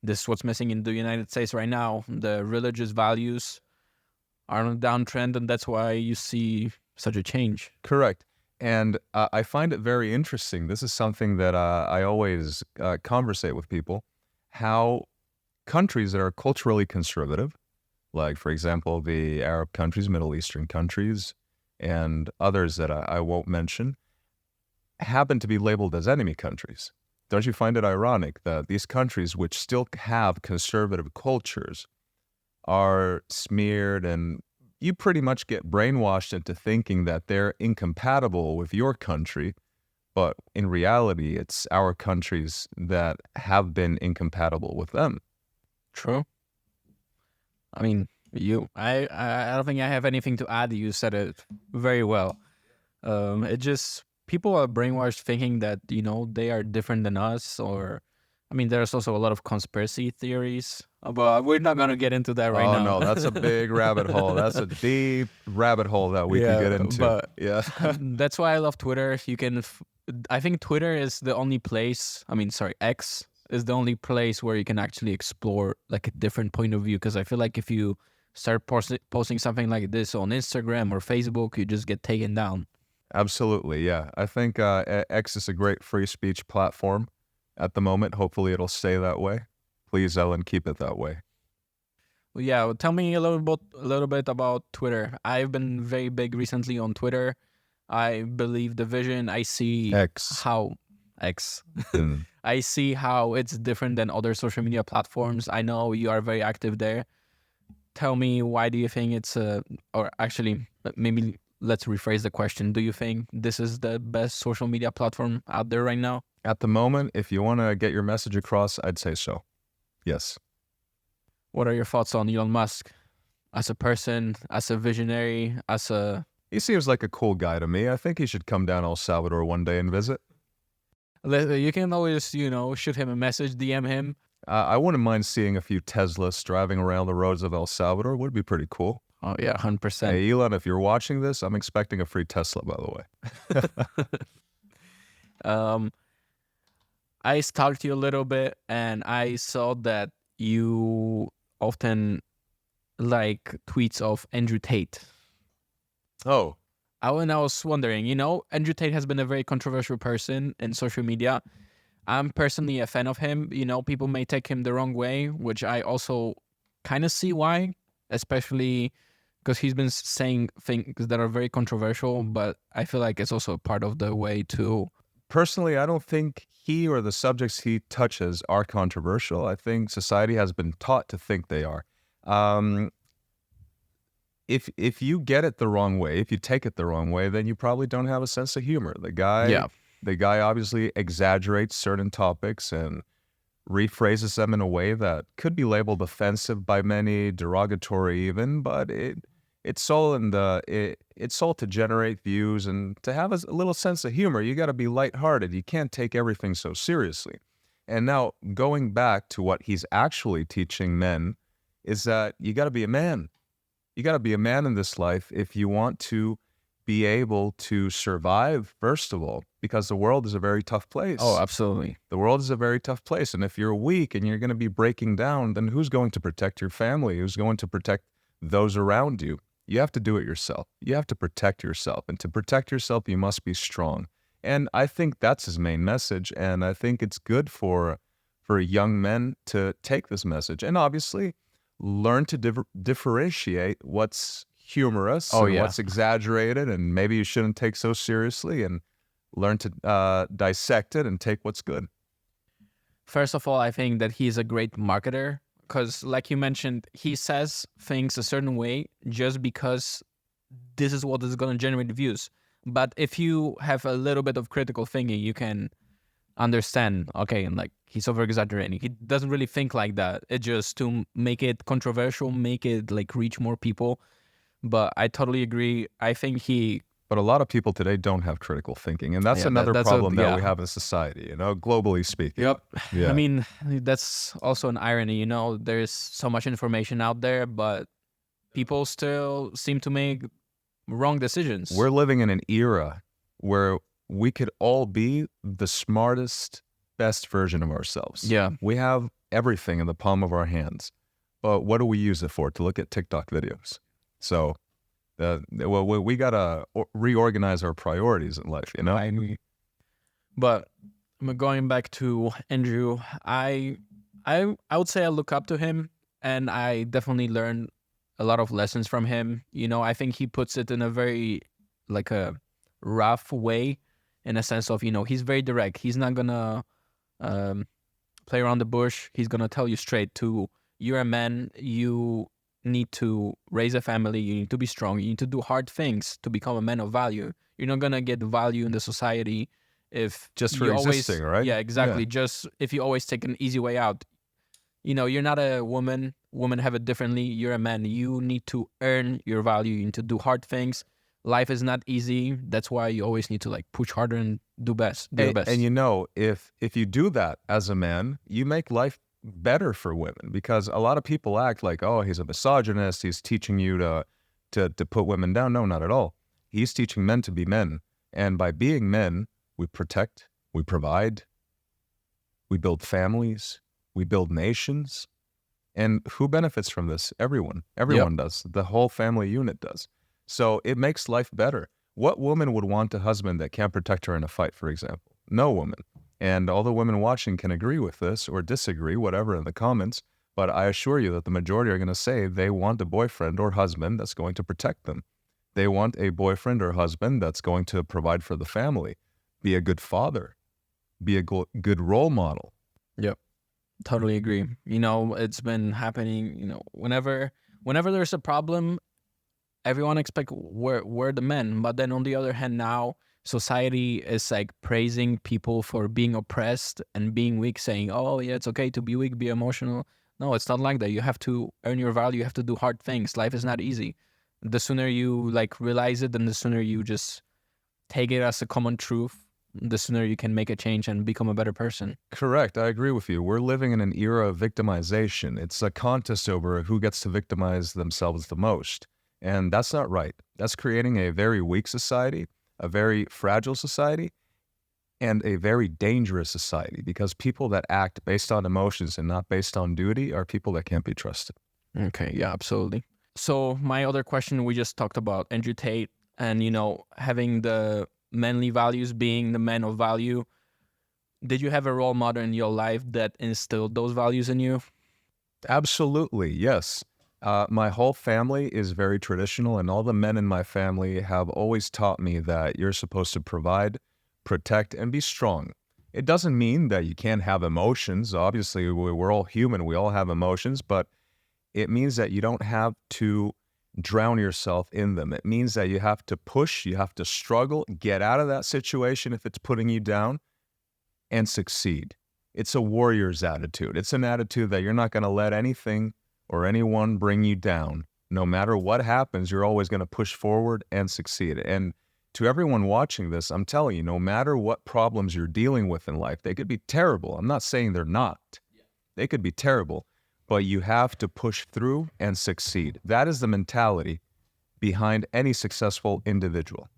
this is what's missing in the United States right now. The religious values are on a downtrend, and that's why you see such a change. Correct. And I find it very interesting. This is something that I always conversate with people. How countries that are culturally conservative, like, for example, the Arab countries, Middle Eastern countries, and others that I won't mention, happen to be labeled as enemy countries. Don't you find it ironic that these countries, which still have conservative cultures, are smeared, and you pretty much get brainwashed into thinking that they're incompatible with your country, but in reality, it's our countries that have been incompatible with them. True. I mean, I don't think I have anything to add. You said it very well. It just, people are brainwashed thinking that, you know, they are different than us, or, I mean, there's also a lot of conspiracy theories, but we're not going to get into that right now. Oh, no, that's a big rabbit hole. That's a deep rabbit hole that we could get into. But yeah. That's why I love Twitter. I think Twitter is the only place, X is the only place where you can actually explore like a different point of view. Because I feel like if you start posting something like this on Instagram or Facebook, you just get taken down. Absolutely, yeah. I think X is a great free speech platform at the moment. Hopefully it'll stay that way. Please, Ellen, keep it that way. Well, yeah, well, tell me a little bit about Twitter. I've been very big recently on Twitter. I believe the vision. I see X. how X. Mm. I see how it's different than other social media platforms. I know you are very active there. Tell me, why do you think it's or actually, maybe let's rephrase the question. Do you think this is the best social media platform out there right now? At the moment, if you want to get your message across, I'd say so. Yes. What are your thoughts on Elon Musk as a person, as a visionary, as a... He seems like a cool guy to me. I think he should come down El Salvador one day and visit. You can always, shoot him a message, DM him. I wouldn't mind seeing a few Teslas driving around the roads of El Salvador. Would be pretty cool. Oh, yeah, 100%. Hey, Elon, if you're watching this, I'm expecting a free Tesla, by the way. I stalked you a little bit, and I saw that you often like tweets of Andrew Tate. Oh. I was wondering, Andrew Tate has been a very controversial person in social media. I'm personally a fan of him. People may take him the wrong way, which I also kind of see why, especially because he's been saying things that are very controversial, but I feel like it's also part of the way to... Personally, I don't think he or the subjects he touches are controversial. I think society has been taught to think they are. If you get it the wrong way, if you take it the wrong way, then you probably don't have a sense of humor. The guy obviously exaggerates certain topics and rephrases them in a way that could be labeled offensive by many, derogatory even, but it's all to generate views and to have a little sense of humor. You got to be lighthearted. You can't take everything so seriously. And now going back to what he's actually teaching men is that you got to be a man. You got to be a man in this life if you want to be able to survive, first of all, because the world is a very tough place. Oh, absolutely. The world is a very tough place. And if you're weak and you're going to be breaking down, then who's going to protect your family? Who's going to protect those around you? You have to do it yourself. You have to protect yourself. And to protect yourself, you must be strong. And I think that's his main message. And I think it's good for young men to take this message. And obviously, learn to differentiate what's humorous and what's exaggerated, and maybe you shouldn't take so seriously, and learn to dissect it and take what's good. First of all, I think that he's a great marketer because, like you mentioned, he says things a certain way just because this is what is going to generate views. But if you have a little bit of critical thinking, you can understand, okay, and like he's over exaggerating. He doesn't really think like that. It's just to make it controversial, make it like reach more people. But I totally agree. I think But a lot of people today don't have critical thinking, and that's another problem that we have in society, globally speaking. Yep. Yeah. I mean, that's also an irony, there's so much information out there, but people still seem to make wrong decisions. We're living in an era where we could all be the smartest, best version of ourselves. Yeah. We have everything in the palm of our hands. But what do we use it for? To look at TikTok videos. So we got to reorganize our priorities in life, But going back to Andrew, I would say I look up to him, and I definitely learn a lot of lessons from him. I think he puts it in a very like a rough way, in a sense of, he's very direct. He's not gonna play around the bush. He's gonna tell you straight to, you're a man, you need to raise a family, you need to be strong, you need to do hard things to become a man of value. You're not gonna get value in the society if just for existing, right? Yeah, exactly. Yeah. Just if you always take an easy way out. You're not a woman. Women have it differently. You're a man. You need to earn your value. You need to do hard things. Life is not easy. That's why you always need to like push harder and do your best. And if you do that as a man, you make life better for women, because a lot of people act like, oh, he's a misogynist. He's teaching you to put women down. No, not at all. He's teaching men to be men. And by being men, we protect, we provide, we build families, we build nations. And who benefits from this? Everyone. Everyone does. The whole family unit does. So it makes life better. What woman would want a husband that can't protect her in a fight, for example? No woman. And all the women watching can agree with this or disagree, whatever, in the comments. But I assure you that the majority are going to say they want a boyfriend or husband that's going to protect them. They want a boyfriend or husband that's going to provide for the family, be a good father, be a good role model. Yep. Totally agree. It's been happening, whenever there's a problem, everyone expects we're the men. But then on the other hand, now society is like praising people for being oppressed and being weak, saying, oh yeah, it's okay to be weak, be emotional. No, it's not like that. You have to earn your value. You have to do hard things. Life is not easy. The sooner you realize it, and the sooner you just take it as a common truth, the sooner you can make a change and become a better person. Correct. I agree with you. We're living in an era of victimization. It's a contest over who gets to victimize themselves the most. And that's not right. That's creating a very weak society, a very fragile society, and a very dangerous society, because people that act based on emotions and not based on duty are people that can't be trusted. Okay, yeah, absolutely. So my other question, we just talked about Andrew Tate and, having the manly values, being the man of value. Did you have a role model in your life that instilled those values in you? Absolutely, yes. My whole family is very traditional, and all the men in my family have always taught me that you're supposed to provide, protect, and be strong. It doesn't mean that you can't have emotions. Obviously, we're all human. We all have emotions, but it means that you don't have to drown yourself in them. It means that you have to push, you have to struggle, get out of that situation if it's putting you down, and succeed. It's a warrior's attitude. It's an attitude that you're not going to let anything or anyone bring you down. No matter what happens, you're always going to push forward and succeed. And to everyone watching this, I'm telling you, no matter what problems you're dealing with in life, they could be terrible. I'm not saying they're not. They could be terrible, but you have to push through and succeed. That is the mentality behind any successful individual.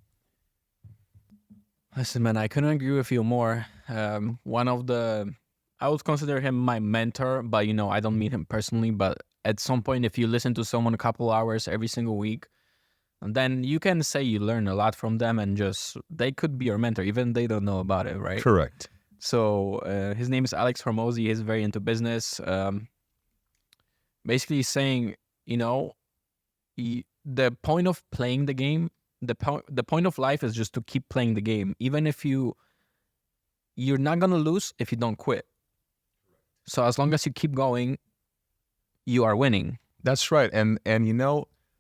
Listen, man, I couldn't agree with you more. I would consider him my mentor, but I don't meet him personally. But at some point, if you listen to someone a couple hours every single week, then you can say you learn a lot from them, and just they could be your mentor, even they don't know about it, right? Correct. So his name is Alex Hormozy. He's very into business. Basically saying, the point of playing the game, the point of life is just to keep playing the game, even if you're not gonna lose if you don't quit. So as long as you keep going, you are winning. That's right. And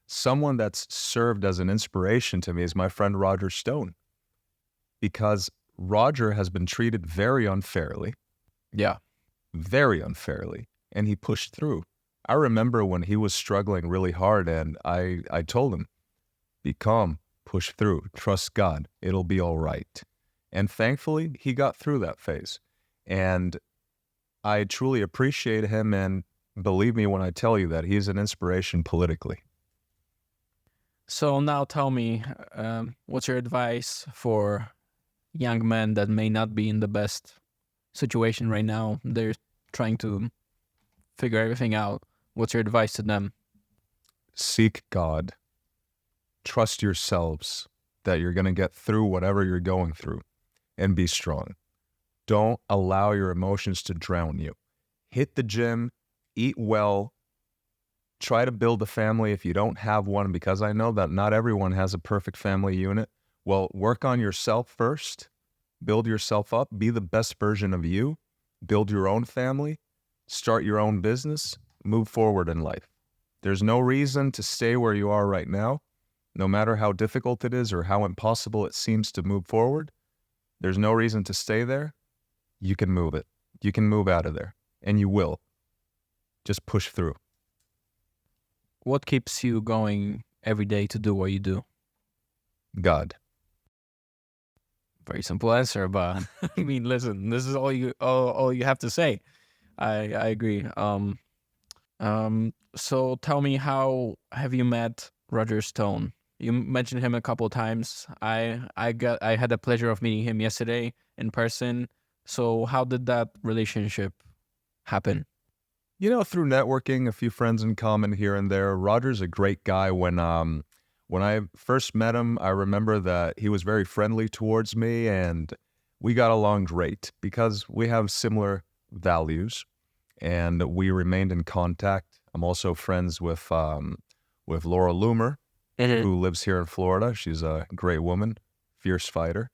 someone that's served as an inspiration to me is my friend Roger Stone, because Roger has been treated very unfairly. Yeah. Very unfairly. And he pushed through. I remember when he was struggling really hard, and I told him, be calm, push through, trust God, it'll be all right. And thankfully, he got through that phase. And I truly appreciate him, and believe me when I tell you that he's an inspiration politically. So now tell me, what's your advice for young men that may not be in the best situation right now? They're trying to figure everything out. What's your advice to them? Seek God. Trust yourselves that you're going to get through whatever you're going through, and be strong. Don't allow your emotions to drown you. Hit the gym, eat well, try to build a family if you don't have one, because I know that not everyone has a perfect family unit. Well, work on yourself first, build yourself up, be the best version of you, build your own family, start your own business, move forward in life. There's no reason to stay where you are right now, no matter how difficult it is or how impossible it seems to move forward. There's no reason to stay there. You can move it. You can move out of there, and you will. Just push through. What keeps you going every day to do what you do? God. Very simple answer, but I mean, listen, this is all you have to say. I agree. So tell me, how have you met Roger Stone? You mentioned him a couple of times. I had the pleasure of meeting him yesterday in person. So how did that relationship happen? Through networking, a few friends in common here and there. Roger's a great guy. When I first met him, I remember that he was very friendly towards me, and we got along great because we have similar values. and we remained in contact. I'm also friends with Laura Loomer, who lives here in Florida. She's a great woman, fierce fighter.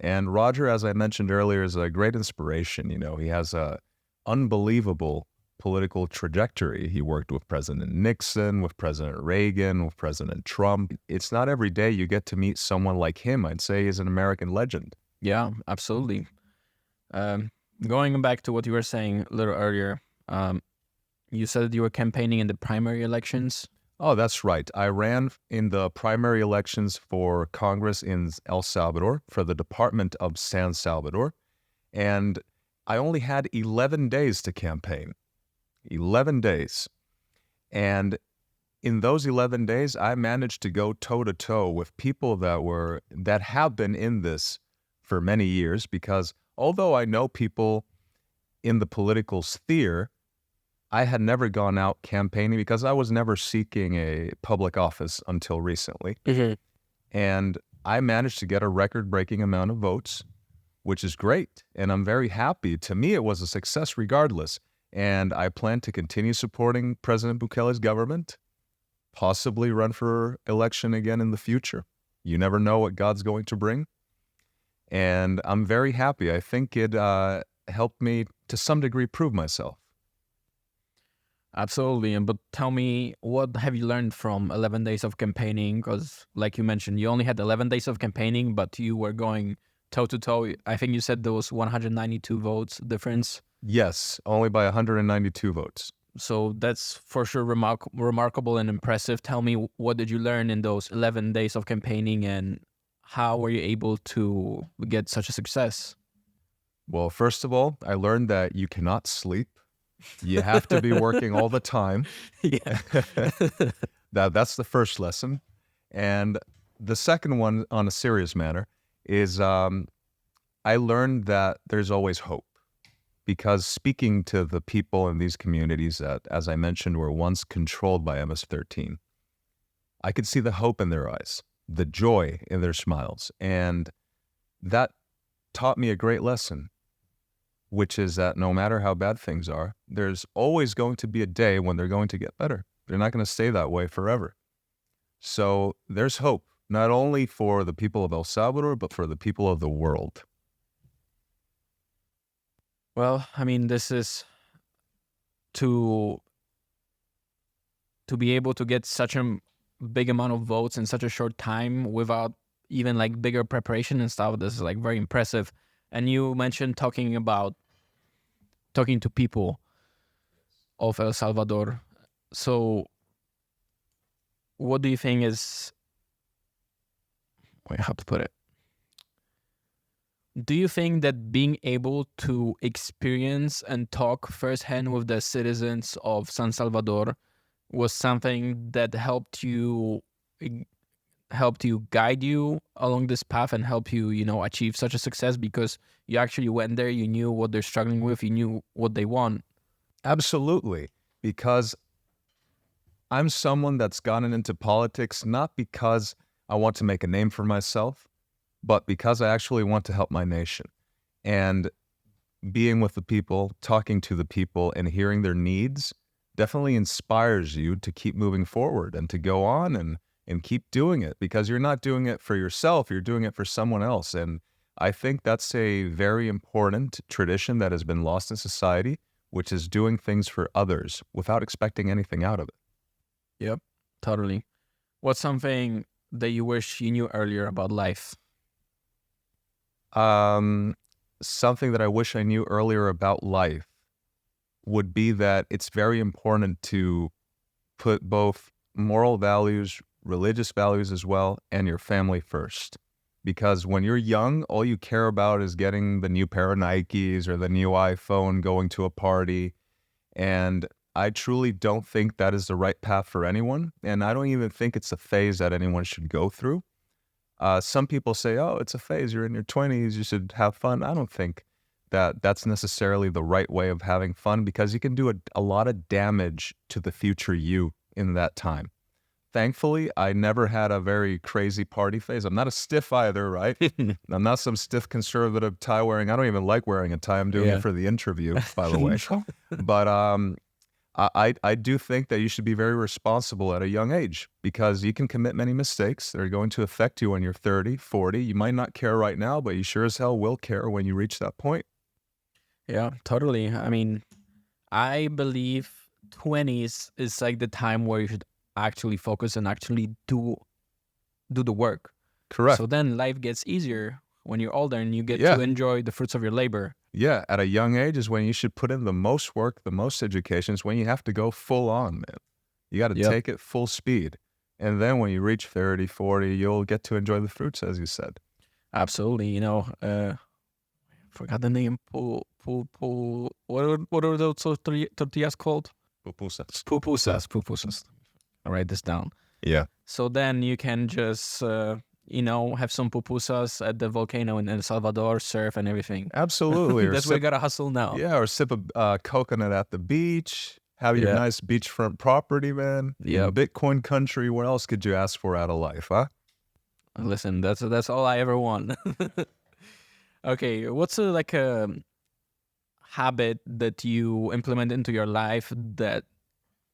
And Roger, as I mentioned earlier, is a great inspiration. You know, he has a unbelievable political trajectory. He worked with President Nixon, with President Reagan, with President Trump. It's not every day you get to meet someone like him. I'd say he's an American legend. Yeah, absolutely. Going back to what you were saying a little earlier, you said that you were campaigning in the primary elections. Oh, that's right. I ran in the primary elections for Congress in El Salvador for the Department of San Salvador, and I only had 11 days to campaign. 11 days. And in those 11 days, I managed to go toe-to-toe with people that have been in this for many years, because although I know people in the political sphere, I had never gone out campaigning because I was never seeking a public office until recently. And I managed to get a record-breaking amount of votes, which is great. And I'm very happy. To me, it was a success regardless. And I plan to continue supporting President Bukele's government, possibly run for election again in the future. You never know what God's going to bring. And I'm very happy. I think it helped me to some degree prove myself. Absolutely. But tell me, what have you learned from 11 days of campaigning? Because like you mentioned, you only had 11 days of campaigning, but you were going toe-to-toe. I think you said there was 192 votes difference. Yes, only by 192 votes. So that's for sure remarkable and impressive. Tell me, what did you learn in those 11 days of campaigning, and how were you able to get such a success? Well, first of all, I learned that you cannot sleep. You have to be working all the time. Yeah. That's the first lesson. And the second one, on a serious manner, is I learned that there's always hope. Because speaking to the people in these communities that, as I mentioned, were once controlled by MS-13, I could see the hope in their eyes, the joy in their smiles. And that taught me a great lesson, which is that no matter how bad things are, there's always going to be a day when they're going to get better. They're not going to stay that way forever. So there's hope, not only for the people of El Salvador, but for the people of the world. Well, I mean, this is to be able to get such a big amount of votes in such a short time without even like bigger preparation and stuff. This is like very impressive. And you mentioned talking to people of El Salvador. So what do you think is, wait, how to put it? Do you think that being able to experience and talk firsthand with the citizens of San Salvador was something that helped you guide you along this path and help you, achieve such a success, because you actually went there, you knew what they're struggling with, you knew what they want? Absolutely, because I'm someone that's gotten into politics not because I want to make a name for myself, but because I actually want to help my nation. And being with the people, talking to the people, and hearing their needs definitely inspires you to keep moving forward and to go on and keep doing it, because you're not doing it for yourself, you're doing it for someone else. And I think that's a very important tradition that has been lost in society, which is doing things for others without expecting anything out of it. Yep, totally. What's something that you wish you knew earlier about life? Something that I wish I knew earlier about life would be that it's very important to put both moral values, religious values as well, and your family first. Because when you're young, all you care about is getting the new pair of Nikes or the new iPhone, going to a party. And I truly don't think that is the right path for anyone. And I don't even think it's a phase that anyone should go through. Some people say, oh, it's a phase, you're in your 20s, you should have fun. I don't think that that's necessarily the right way of having fun, because you can do a lot of damage to the future you in that time. Thankfully, I never had a very crazy party phase. I'm not a stiff either, right? I'm not some stiff conservative tie wearing. I don't even like wearing a tie. I'm doing it for the interview, by the way. But I do think that you should be very responsible at a young age because you can commit many mistakes that are going to affect you when you're 30, 40. You might not care right now, but you sure as hell will care when you reach that point. Yeah, totally. I mean, I believe 20s is like the time where you should actually focus and actually do the work. Correct. So then life gets easier when you're older and you get to enjoy the fruits of your labor. Yeah, at a young age is when you should put in the most work, the most education. Is when you have to go full on, man. You got to take it full speed. And then when you reach 30, 40, you'll get to enjoy the fruits, as you said. Absolutely. You know, forgot the name. What are those tortillas called? Pupusas. Pupusas. I'll write this down. Yeah. So then you can just, have some pupusas at the volcano in El Salvador, surf and everything. Absolutely. That's where you got to hustle now. Yeah, or sip a coconut at the beach. Have your nice beachfront property, man. Yeah. Bitcoin country. What else could you ask for out of life, huh? Listen, that's all I ever want. Okay, what's a habit that you implement into your life that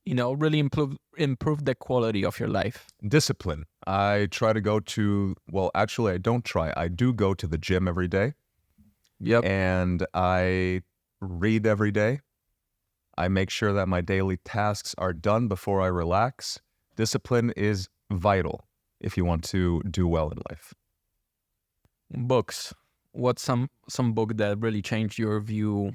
really improve the quality of your life? Discipline. I try to go to, well, actually, I don't try. I do go to the gym every day. Yep. And I read every day. I make sure that my daily tasks are done before I relax. Discipline is vital if you want to do well in life. Books. What's some book that really changed your view,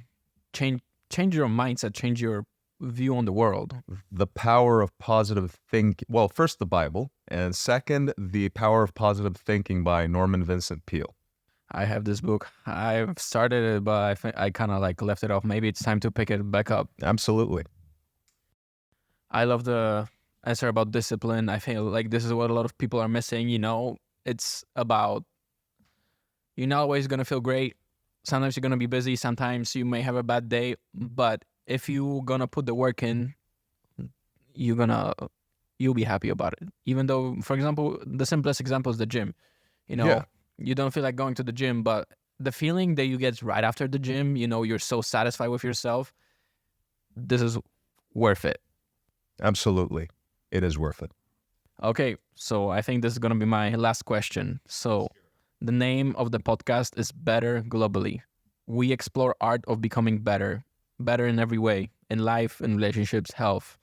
change your mindset, change your view on the world? The Power of Positive Thinking. Well, first the Bible, and second, The Power of Positive Thinking by Norman Vincent Peale. I have this book. I've started it, but I kind of left it off. Maybe it's time to pick it back up. Absolutely. I love the answer about discipline. I feel like this is what a lot of people are missing. It's about you're not always going to feel great. Sometimes you're going to be busy. Sometimes you may have a bad day. But if you're going to put the work in, you'll be happy about it. Even though, for example, the simplest example is the gym. You don't feel like going to the gym, but the feeling that you get right after the gym, you're so satisfied with yourself. This is worth it. Absolutely. It is worth it. Okay, so I think this is going to be my last question. So the name of the podcast is Better Globally. We explore art of becoming better in every way, in life, in relationships, health.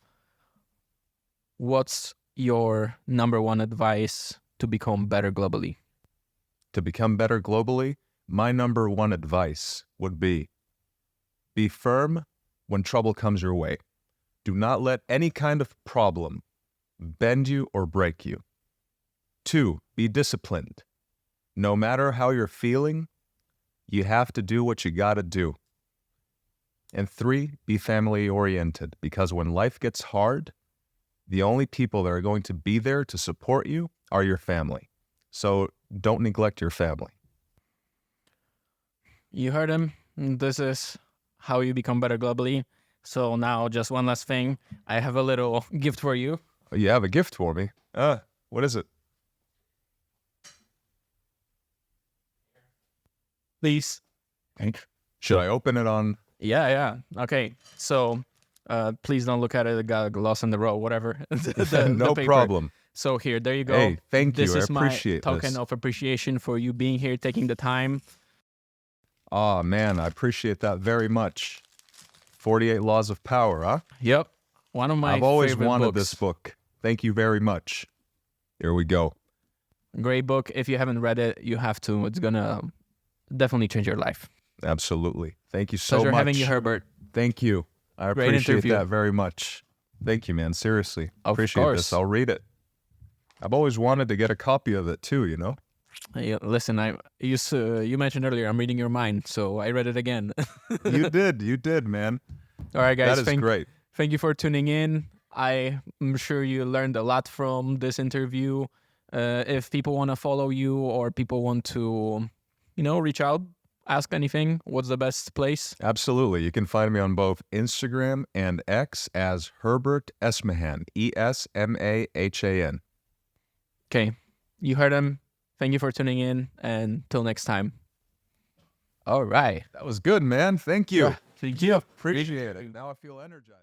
What's your number one advice to become better globally? To become better globally, my number one advice would be firm when trouble comes your way. Do not let any kind of problem bend you or break you. 2, be disciplined. No matter how you're feeling, you have to do what you gotta do. And 3, be family oriented, because when life gets hard, the only people that are going to be there to support you are your family. So don't neglect your family. You heard him. This is how you become better globally. So now just one last thing. I have a little gift for you. Oh, you have a gift for me? What is it? Please. Okay. Should I open it on? Yeah. Okay. So please don't look at it. It got lost in the road, whatever. No problem. So there you go. Hey, thank you. This is I appreciate my token of appreciation for you being here, taking the time. Oh, man, I appreciate that very much. 48 Laws of Power, huh? Yep. One of my I've always favorite wanted books. this book. Thank you very much. Here we go. Great book. If you haven't read it, you have to. It's going to definitely change your life. Absolutely. Thank you so Pleasure much. having you, Herbert. Thank you. I Great appreciate interview. that very much. Thank you, man. Seriously. Of Appreciate course. this. I'll read it. I've always wanted to get a copy of it too, Hey, listen, you mentioned earlier, I'm reading your mind, so I read it again. You did, man. All right, guys. That is great. Thank you for tuning in. I'm sure you learned a lot from this interview. If people want to follow you or people want to, reach out, ask anything, what's the best place? Absolutely. You can find me on both Instagram and X as Herbert Esmahan, Esmahan. Okay, you heard him. Thank you for tuning in, and till next time. All right. That was good, man. Thank you. Thank you. Appreciate it. Now I feel energized.